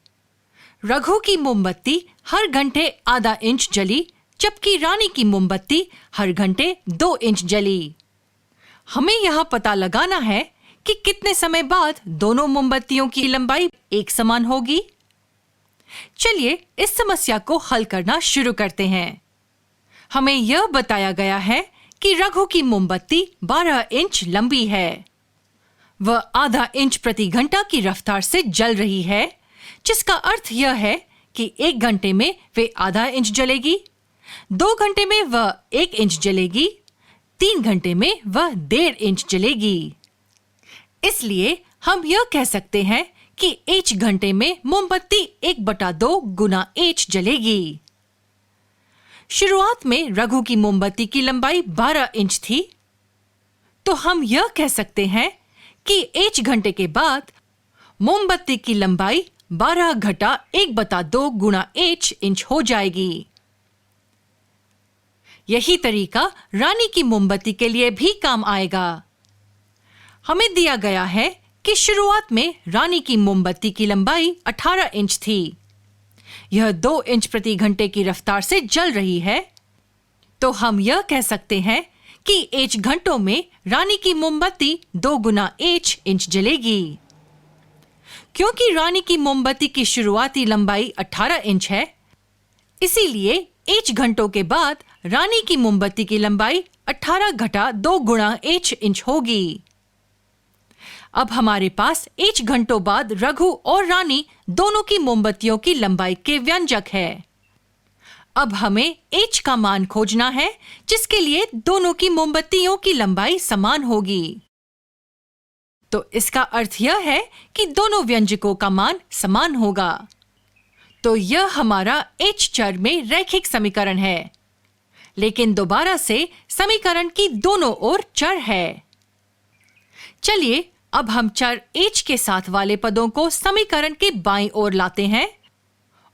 [SPEAKER 9] रघु की मोमबत्ती हर घंटे आधा इंच जली जबकि रानी की मोमबत्ती हर घंटे 2 इंच जली। हमें यह पता लगाना है कि कितने समय बाद दोनों मोमबत्तियों की लंबाई एक समान होगी। चलिए इस समस्या को हल करना शुरू करते हैं। हमें यह बताया गया है कि रघु की मोमबत्ती 12 इंच लंबी है। वह आधा इंच प्रति घंटा की रफ्तार से जल रही है, जिसका अर्थ यह है कि 1 घंटे में वे आधा इंच जलेगी, 2 घंटे में वह 1 इंच जलेगी, 3 घंटे में वह 1.5 इंच जलेगी। इसलिए हम यह कह सकते हैं कि h घंटे में मोमबत्ती 1/2 गुना h जलेगी। शुरुआत में रघु की मोमबत्ती की लंबाई 12 इंच थी, तो हम यह कह सकते हैं कि h घंटे के बाद मोमबत्ती की लंबाई 12 घटा 1/2 गुणा h इंच हो जाएगी। यही तरीका रानी की मोमबत्ती के लिए भी काम आएगा। हमें दिया गया है कि शुरुआत में रानी की मोमबत्ती की लंबाई 18 इंच थी। यह 2 इंच प्रति घंटे की रफ्तार से जल रही है, तो हम यह कह सकते हैं कि h घंटों में रानी की मोमबत्ती 2 गुना h इंच जलेगी। क्योंकि रानी की मोमबत्ती की शुरुआती लंबाई 18 इंच है, इसीलिए h घंटों के बाद रानी की मोमबत्ती की लंबाई 18 घटा 2 गुणा h इंच होगी। अब हमारे पास h घंटों बाद रघु और रानी दोनों की मोमबत्तियों की लंबाई के व्यंजक है। अब हमें h का मान खोजना है, जिसके लिए दोनों की मोमबत्तियों की लंबाई समान होगी। तो इसका अर्थ यह है कि दोनों व्यंजकों का मान समान होगा। तो यह हमारा h चर में रैखिक समीकरण है, लेकिन दोबारा से समीकरण की दोनों ओर चर है। चलिए अब हम चर h के साथ वाले पदों को समीकरण के बाईं ओर लाते हैं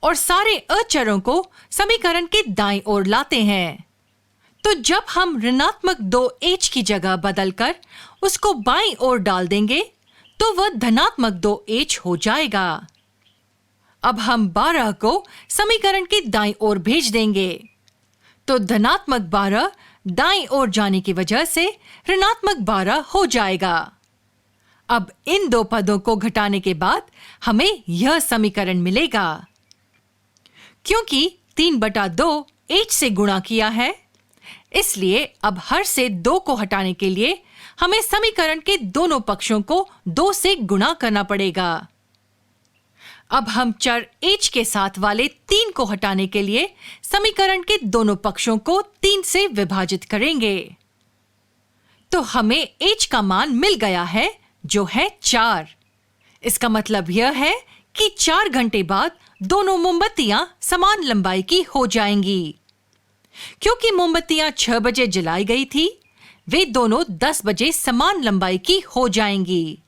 [SPEAKER 9] और सारे अचरों को समीकरण के दाईं ओर लाते हैं। तो जब हम ऋणात्मक 2h की जगह बदलकर उसको बाईं ओर डाल देंगे तो वह धनात्मक 2h हो जाएगा। अब हम 12 को समीकरण के दाईं ओर भेज देंगे, तो धनात्मक 12 दाईं ओर जाने की वजह से ऋणात्मक 12 हो जाएगा। अब इन दो पदों को घटाने के बाद हमें यह समीकरण मिलेगा। क्योंकि 3/2 h से गुणा किया है, इसलिए अब हर से 2 को हटाने के लिए हमें समीकरण के दोनों पक्षों को 2 से गुणा करना पड़ेगा। अब हम चर h के साथ वाले 3 को हटाने के लिए समीकरण के दोनों पक्षों को 3 से विभाजित करेंगे। तो हमें h का मान मिल गया है, जो है 4। इसका मतलब यह है कि 4 घंटे बाद दोनों मोमबत्तियां समान लंबाई की हो जाएंगी। क्योंकि मोमबत्तियां 6 बजे जलाई गई थी, वे दोनों 10 बजे समान लंबाई की हो जाएंगी।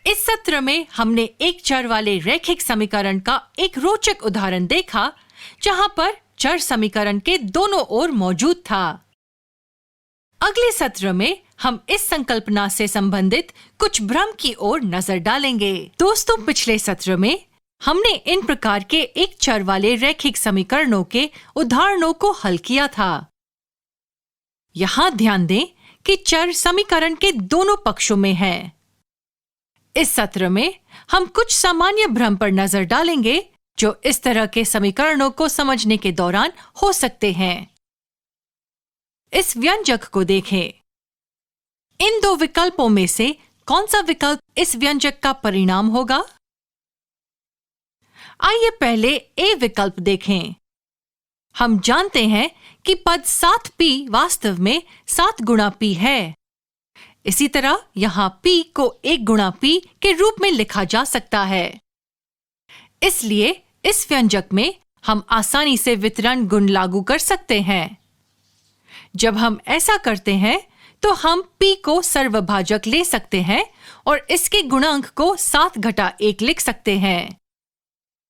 [SPEAKER 9] इस सत्र में हमने एक चर वाले रैखिक समीकरण का एक रोचक उदाहरण देखा, जहां पर चर समीकरण के दोनों ओर मौजूद था। अगले सत्र में हम इस संकल्पना से संबंधित कुछ भ्रम की ओर नजर डालेंगे। दोस्तों, पिछले सत्र में हमने इन प्रकार के एक चर वाले रैखिक समीकरणों के उदाहरणों को हल किया था। यहां ध्यान दें कि चर समीकरण के दोनों पक्षों में है। इस सत्र में हम कुछ सामान्य भ्रम पर नजर डालेंगे, जो इस तरह के समीकरणों को समझने के दौरान हो सकते हैं। इस व्यंजक को देखें। इन दो विकल्पों में से कौन सा विकल्प इस व्यंजक का परिणाम होगा? आइए पहले ए विकल्प देखें। हम जानते हैं कि पद 7p वास्तव में 7 गुणा p है। इसी तरह यहां p को 1 गुणा p के रूप में लिखा जा सकता है। इसलिए इस व्यंजक में हम आसानी से वितरण गुण लागू कर सकते हैं। जब हम ऐसा करते हैं तो हम p को सर्वभाजक ले सकते हैं और इसके गुणांक को 7 घटा 1 लिख सकते हैं।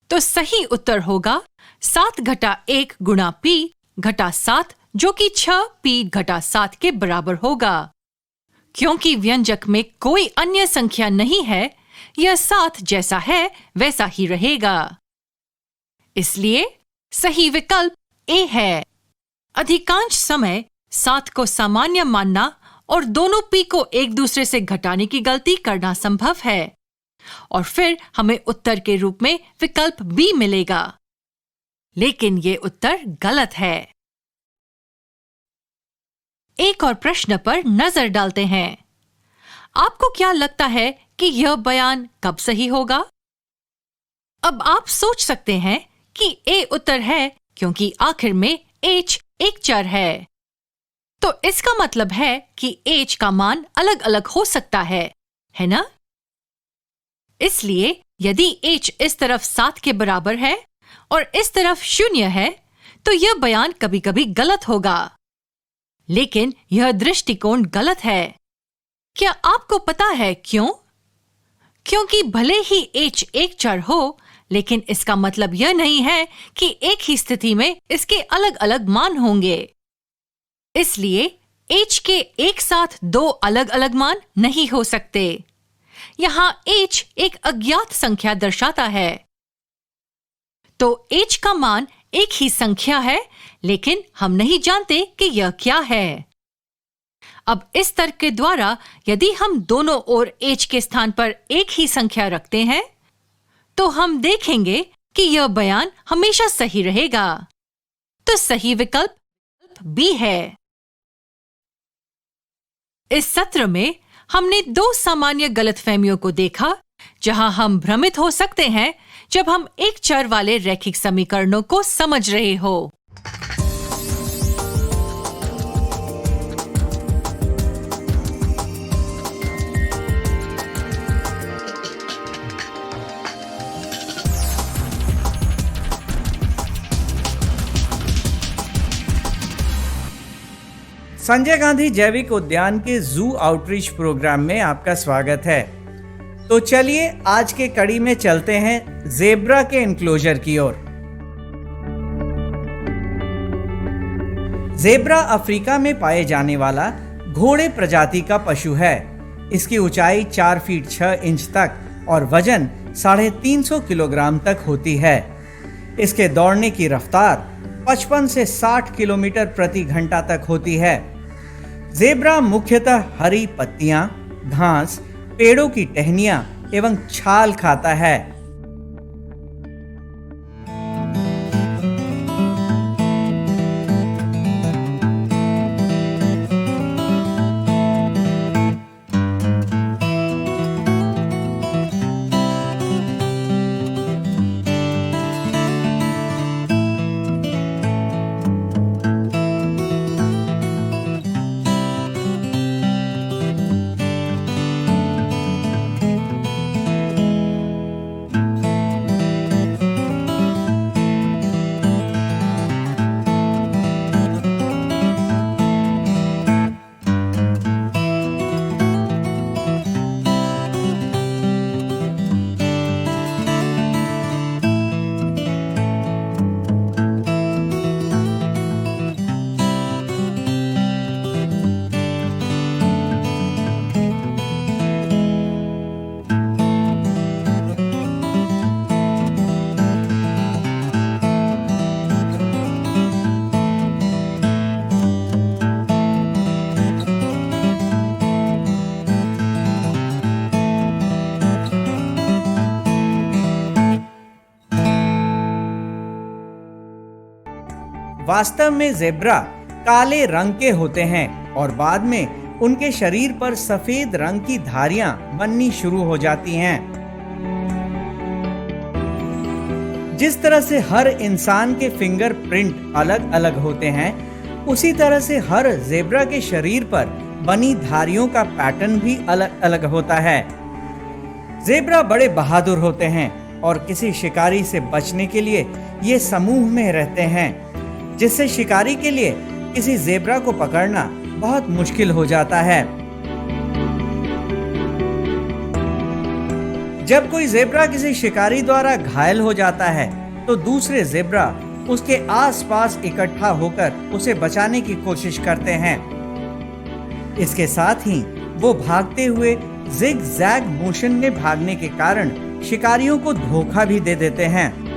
[SPEAKER 9] तो सही उत्तर होगा 7 घटा 1 गुणा p घटा 7, जो कि 6p घटा 7 के बराबर होगा। क्योंकि व्यंजक में कोई अन्य संख्या नहीं है, यह 7 जैसा है वैसा ही रहेगा। इसलिए सही विकल्प ए है। अधिकांश समय 7 को सामान्य मानना और दोनों p को एक दूसरे से घटाने की गलती करना संभव है, और फिर हमें उत्तर के रूप में विकल्प बी मिलेगा। लेकिन ये उत्तर गलत है। एक और प्रश्न पर नजर डालते हैं। आपको क्या लगता है कि यह बयान कब सही होगा? अब आप सोच सकते हैं कि ए उत्तर है, क्योंकि आखिर में h एक चर है। तो इसका मतलब है कि h का मान अलग अलग हो सकता है ना? इसलिए यदि h इस तरफ 7 के बराबर है और इस तरफ 0 है, तो यह बयान कभी कभी गलत होगा। लेकिन यह दृष्टिकोण गलत है। क्या आपको पता है क्यों? क्योंकि भले ही h एक चर हो, लेकिन इसका मतलब यह नहीं है कि एक ही स्थिति में इसके अलग अलग मान होंगे। इसलिए h के एक साथ दो अलग अलग मान नहीं हो सकते। यहाँ h एक अज्ञात संख्या दर्शाता है, तो h का मान एक ही संख्या है, लेकिन हम नहीं जानते कि यह क्या है। अब इस तर्क के द्वारा यदि हम दोनों ओर h के स्थान पर एक ही संख्या रखते हैं, तो हम देखेंगे कि यह बयान हमेशा सही रहेगा। तो सही विकल्प B है। इस सत्र में हमने दो सामान्य गलतफहमियों को देखा जहां हम भ्रमित हो सकते हैं जब हम एक चर वाले रैखिक समीकरणों को समझ रहे हो।
[SPEAKER 10] संजय गांधी जैविक उद्यान के जू आउटरीच प्रोग्राम में आपका स्वागत है। तो चलिए आज के कड़ी में चलते हैं ज़ेब्रा के एनक्लोजर की ओर। ज़ेब्रा अफ्रीका में पाए जाने वाला घोड़े प्रजाति का पशु है। इसकी ऊंचाई 4 फीट 6 इंच तक और वजन 350 किलोग्राम तक होती है। इसके दौड़ने की रफ्तार 55 से 60 किलोमीटर प्रति घंटा तक होती है। ज़ेब्रा मुख्यतः हरी पत्तियां, घास, पेड़ों की टहनियां एवं छाल खाता है। वास्तव में ज़ेब्रा काले रंग के होते हैं और बाद में उनके शरीर पर सफेद रंग की धारियां बननी शुरू हो जाती हैं। जिस तरह से हर इंसान के फिंगरप्रिंट अलग अलग होते हैं, उसी तरह से हर ज़ेब्रा के शरीर पर बनी धारियों का पैटर्न भी अलग अलग होता है। ज़ेब्रा बड़े बहादुर होते हैं और किसी शिकारी से बचने के लिए ये समूह में रहते हैं, जिससे शिकारी के लिए किसी ज़ेब्रा को पकड़ना बहुत मुश्किल हो जाता है। जब कोई ज़ेब्रा किसी शिकारी द्वारा घायल हो जाता है, तो दूसरे ज़ेब्रा उसके आसपास इकट्ठा होकर उसे बचाने की कोशिश करते हैं। इसके साथ ही वो भागते हुए जिग-जैग मोशन में भागने के कारण शिकारियों को धोखा भी दे देते हैं।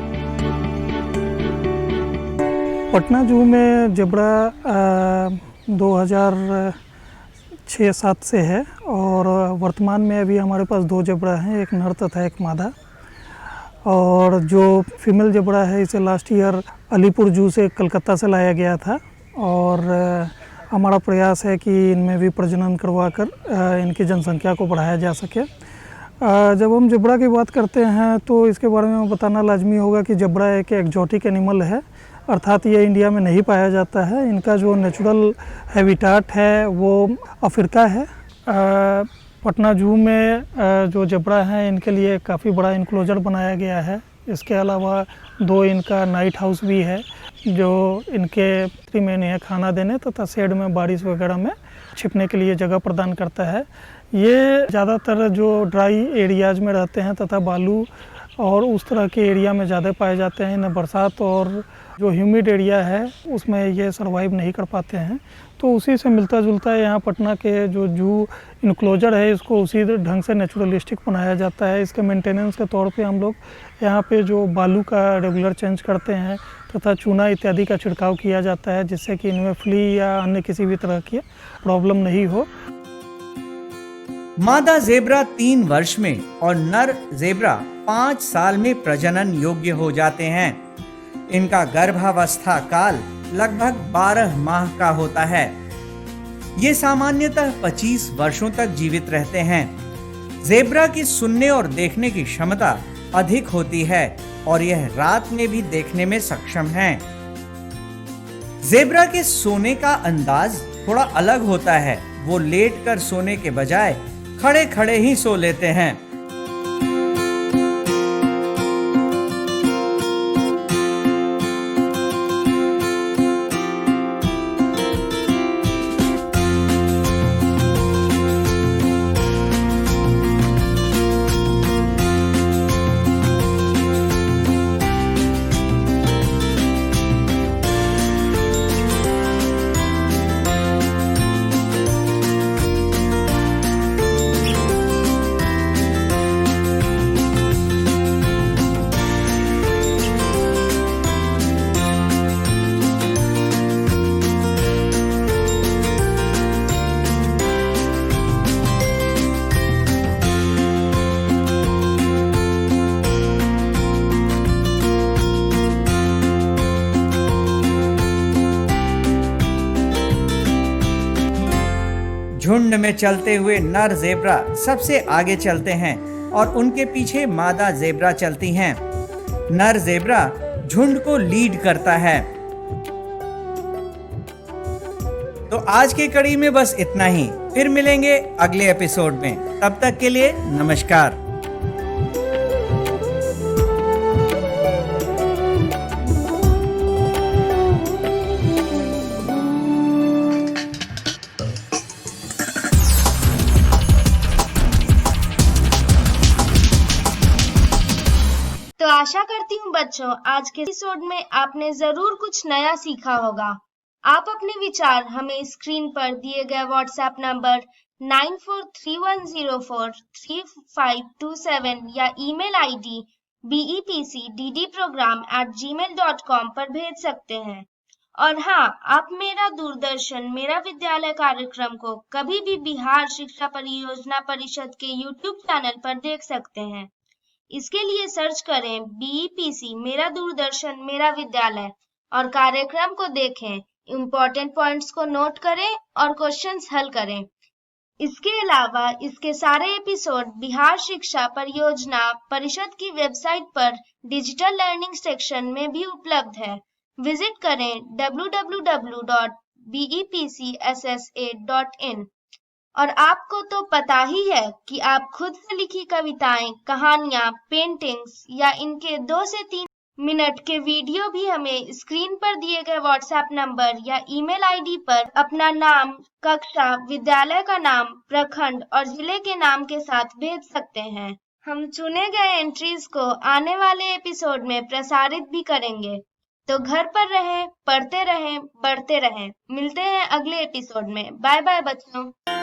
[SPEAKER 11] पटना जू में ज़ेब्रा 2006-07 से है और वर्तमान में अभी हमारे पास 2 ज़ेब्रा हैं, एक नर तथा एक मादा। और जो फीमेल ज़ेब्रा है इसे लास्ट ईयर अलीपुर जू से कलकत्ता से लाया गया था और हमारा प्रयास है कि इनमें भी प्रजनन करवाकर इनकी जनसंख्या को बढ़ाया जा सके। जब हम ज़ेब्रा की बात करते हैं तो इसके बारे में बताना लाजमी होगा कि ज़ेब्रा एक एक्जोटिक एनिमल है, अर्थात ये इंडिया में नहीं पाया जाता है। इनका जो नेचुरल हैबिटाट है वो अफ्रीका है। पटना जू में जो ज़ेब्रा हैं इनके लिए काफ़ी बड़ा इनक्लोजर बनाया गया है। इसके अलावा 2 इनका नाइट हाउस भी है जो इनके में इन्हें खाना देने तथा शेड में बारिश वगैरह में छिपने के लिए जगह प्रदान करता है। ये ज़्यादातर जो ड्राई एरियाज में रहते हैं तथा बालू और उस तरह के एरिया में ज़्यादा पाए जाते हैं। इन्हें बरसात और जो ह्यूमिड एरिया है उसमें ये सर्वाइव नहीं कर पाते हैं। तो उसी से मिलता जुलता है यहाँ पटना के जो जू इनक्लोजर है, इसको उसी ढंग से नेचुरलिस्टिक बनाया जाता है। इसके मेंटेनेंस के तौर पे हम लोग यहाँ पे जो बालू का रेगुलर चेंज करते हैं तथा चूना इत्यादि का छिड़काव किया जाता है, जिससे कि इनमें फ्ली या अन्य किसी भी तरह की प्रॉब्लम नहीं हो।
[SPEAKER 10] मादा जेब्रा 3 वर्ष में और नर जेब्रा 5 साल में प्रजनन योग्य हो जाते हैं। इनका गर्भावस्था काल लगभग 12 माह का होता है। ये सामान्यतः 25 वर्षों तक जीवित रहते हैं। जेब्रा की सुनने और देखने की क्षमता अधिक होती है और यह रात में भी देखने में सक्षम हैं। जेब्रा के सोने का अंदाज थोड़ा अलग होता है। वो लेटकर सोने के बजाय खड़े खड़े ही सो लेते हैं। झुंड में चलते हुए नर जेब्रा सबसे आगे चलते हैं और उनके पीछे मादा जेब्रा चलती हैं। नर जेब्रा झुंड को लीड करता है। तो आज की कड़ी में बस इतना ही। फिर मिलेंगे अगले एपिसोड में। तब तक के लिए नमस्कार।
[SPEAKER 1] तो आशा करती हूँ बच्चों आज के एपिसोड में आपने जरूर कुछ नया सीखा होगा। आप अपने विचार हमें स्क्रीन पर दिए गए व्हाट्सएप नंबर 9431043527 या ईमेल आईडी bepcddprogram@gmail.com पर भेज सकते हैं। और हाँ, आप मेरा दूरदर्शन मेरा विद्यालय कार्यक्रम को कभी भी बिहार शिक्षा परियोजना परिषद के यूट्यूब चैनल पर देख सकते हैं। इसके लिए सर्च करें बीईपीसी मेरा दूरदर्शन मेरा विद्यालय और कार्यक्रम को देखें, इम्पोर्टेंट पॉइंट्स को नोट करें और क्वेश्चंस हल करें। इसके अलावा इसके सारे एपिसोड बिहार शिक्षा परियोजना परिषद की वेबसाइट पर डिजिटल लर्निंग सेक्शन में भी उपलब्ध है। विजिट करें www.bepcssa.in। और आपको तो पता ही है कि आप खुद से लिखी कविताएं, कहानियां, पेंटिंग्स या इनके 2 से 3 मिनट के वीडियो भी हमें स्क्रीन पर दिए गए व्हाट्सएप नंबर या ईमेल आईडी पर अपना नाम, कक्षा, विद्यालय का नाम, प्रखंड और जिले के नाम के साथ भेज सकते हैं। हम चुने गए एंट्रीज को आने वाले एपिसोड में प्रसारित भी करेंगे। तो घर पर रहें, पढ़ते रहें, बढ़ते रहें। मिलते हैं अगले एपिसोड में। बाय बाय बच्चों।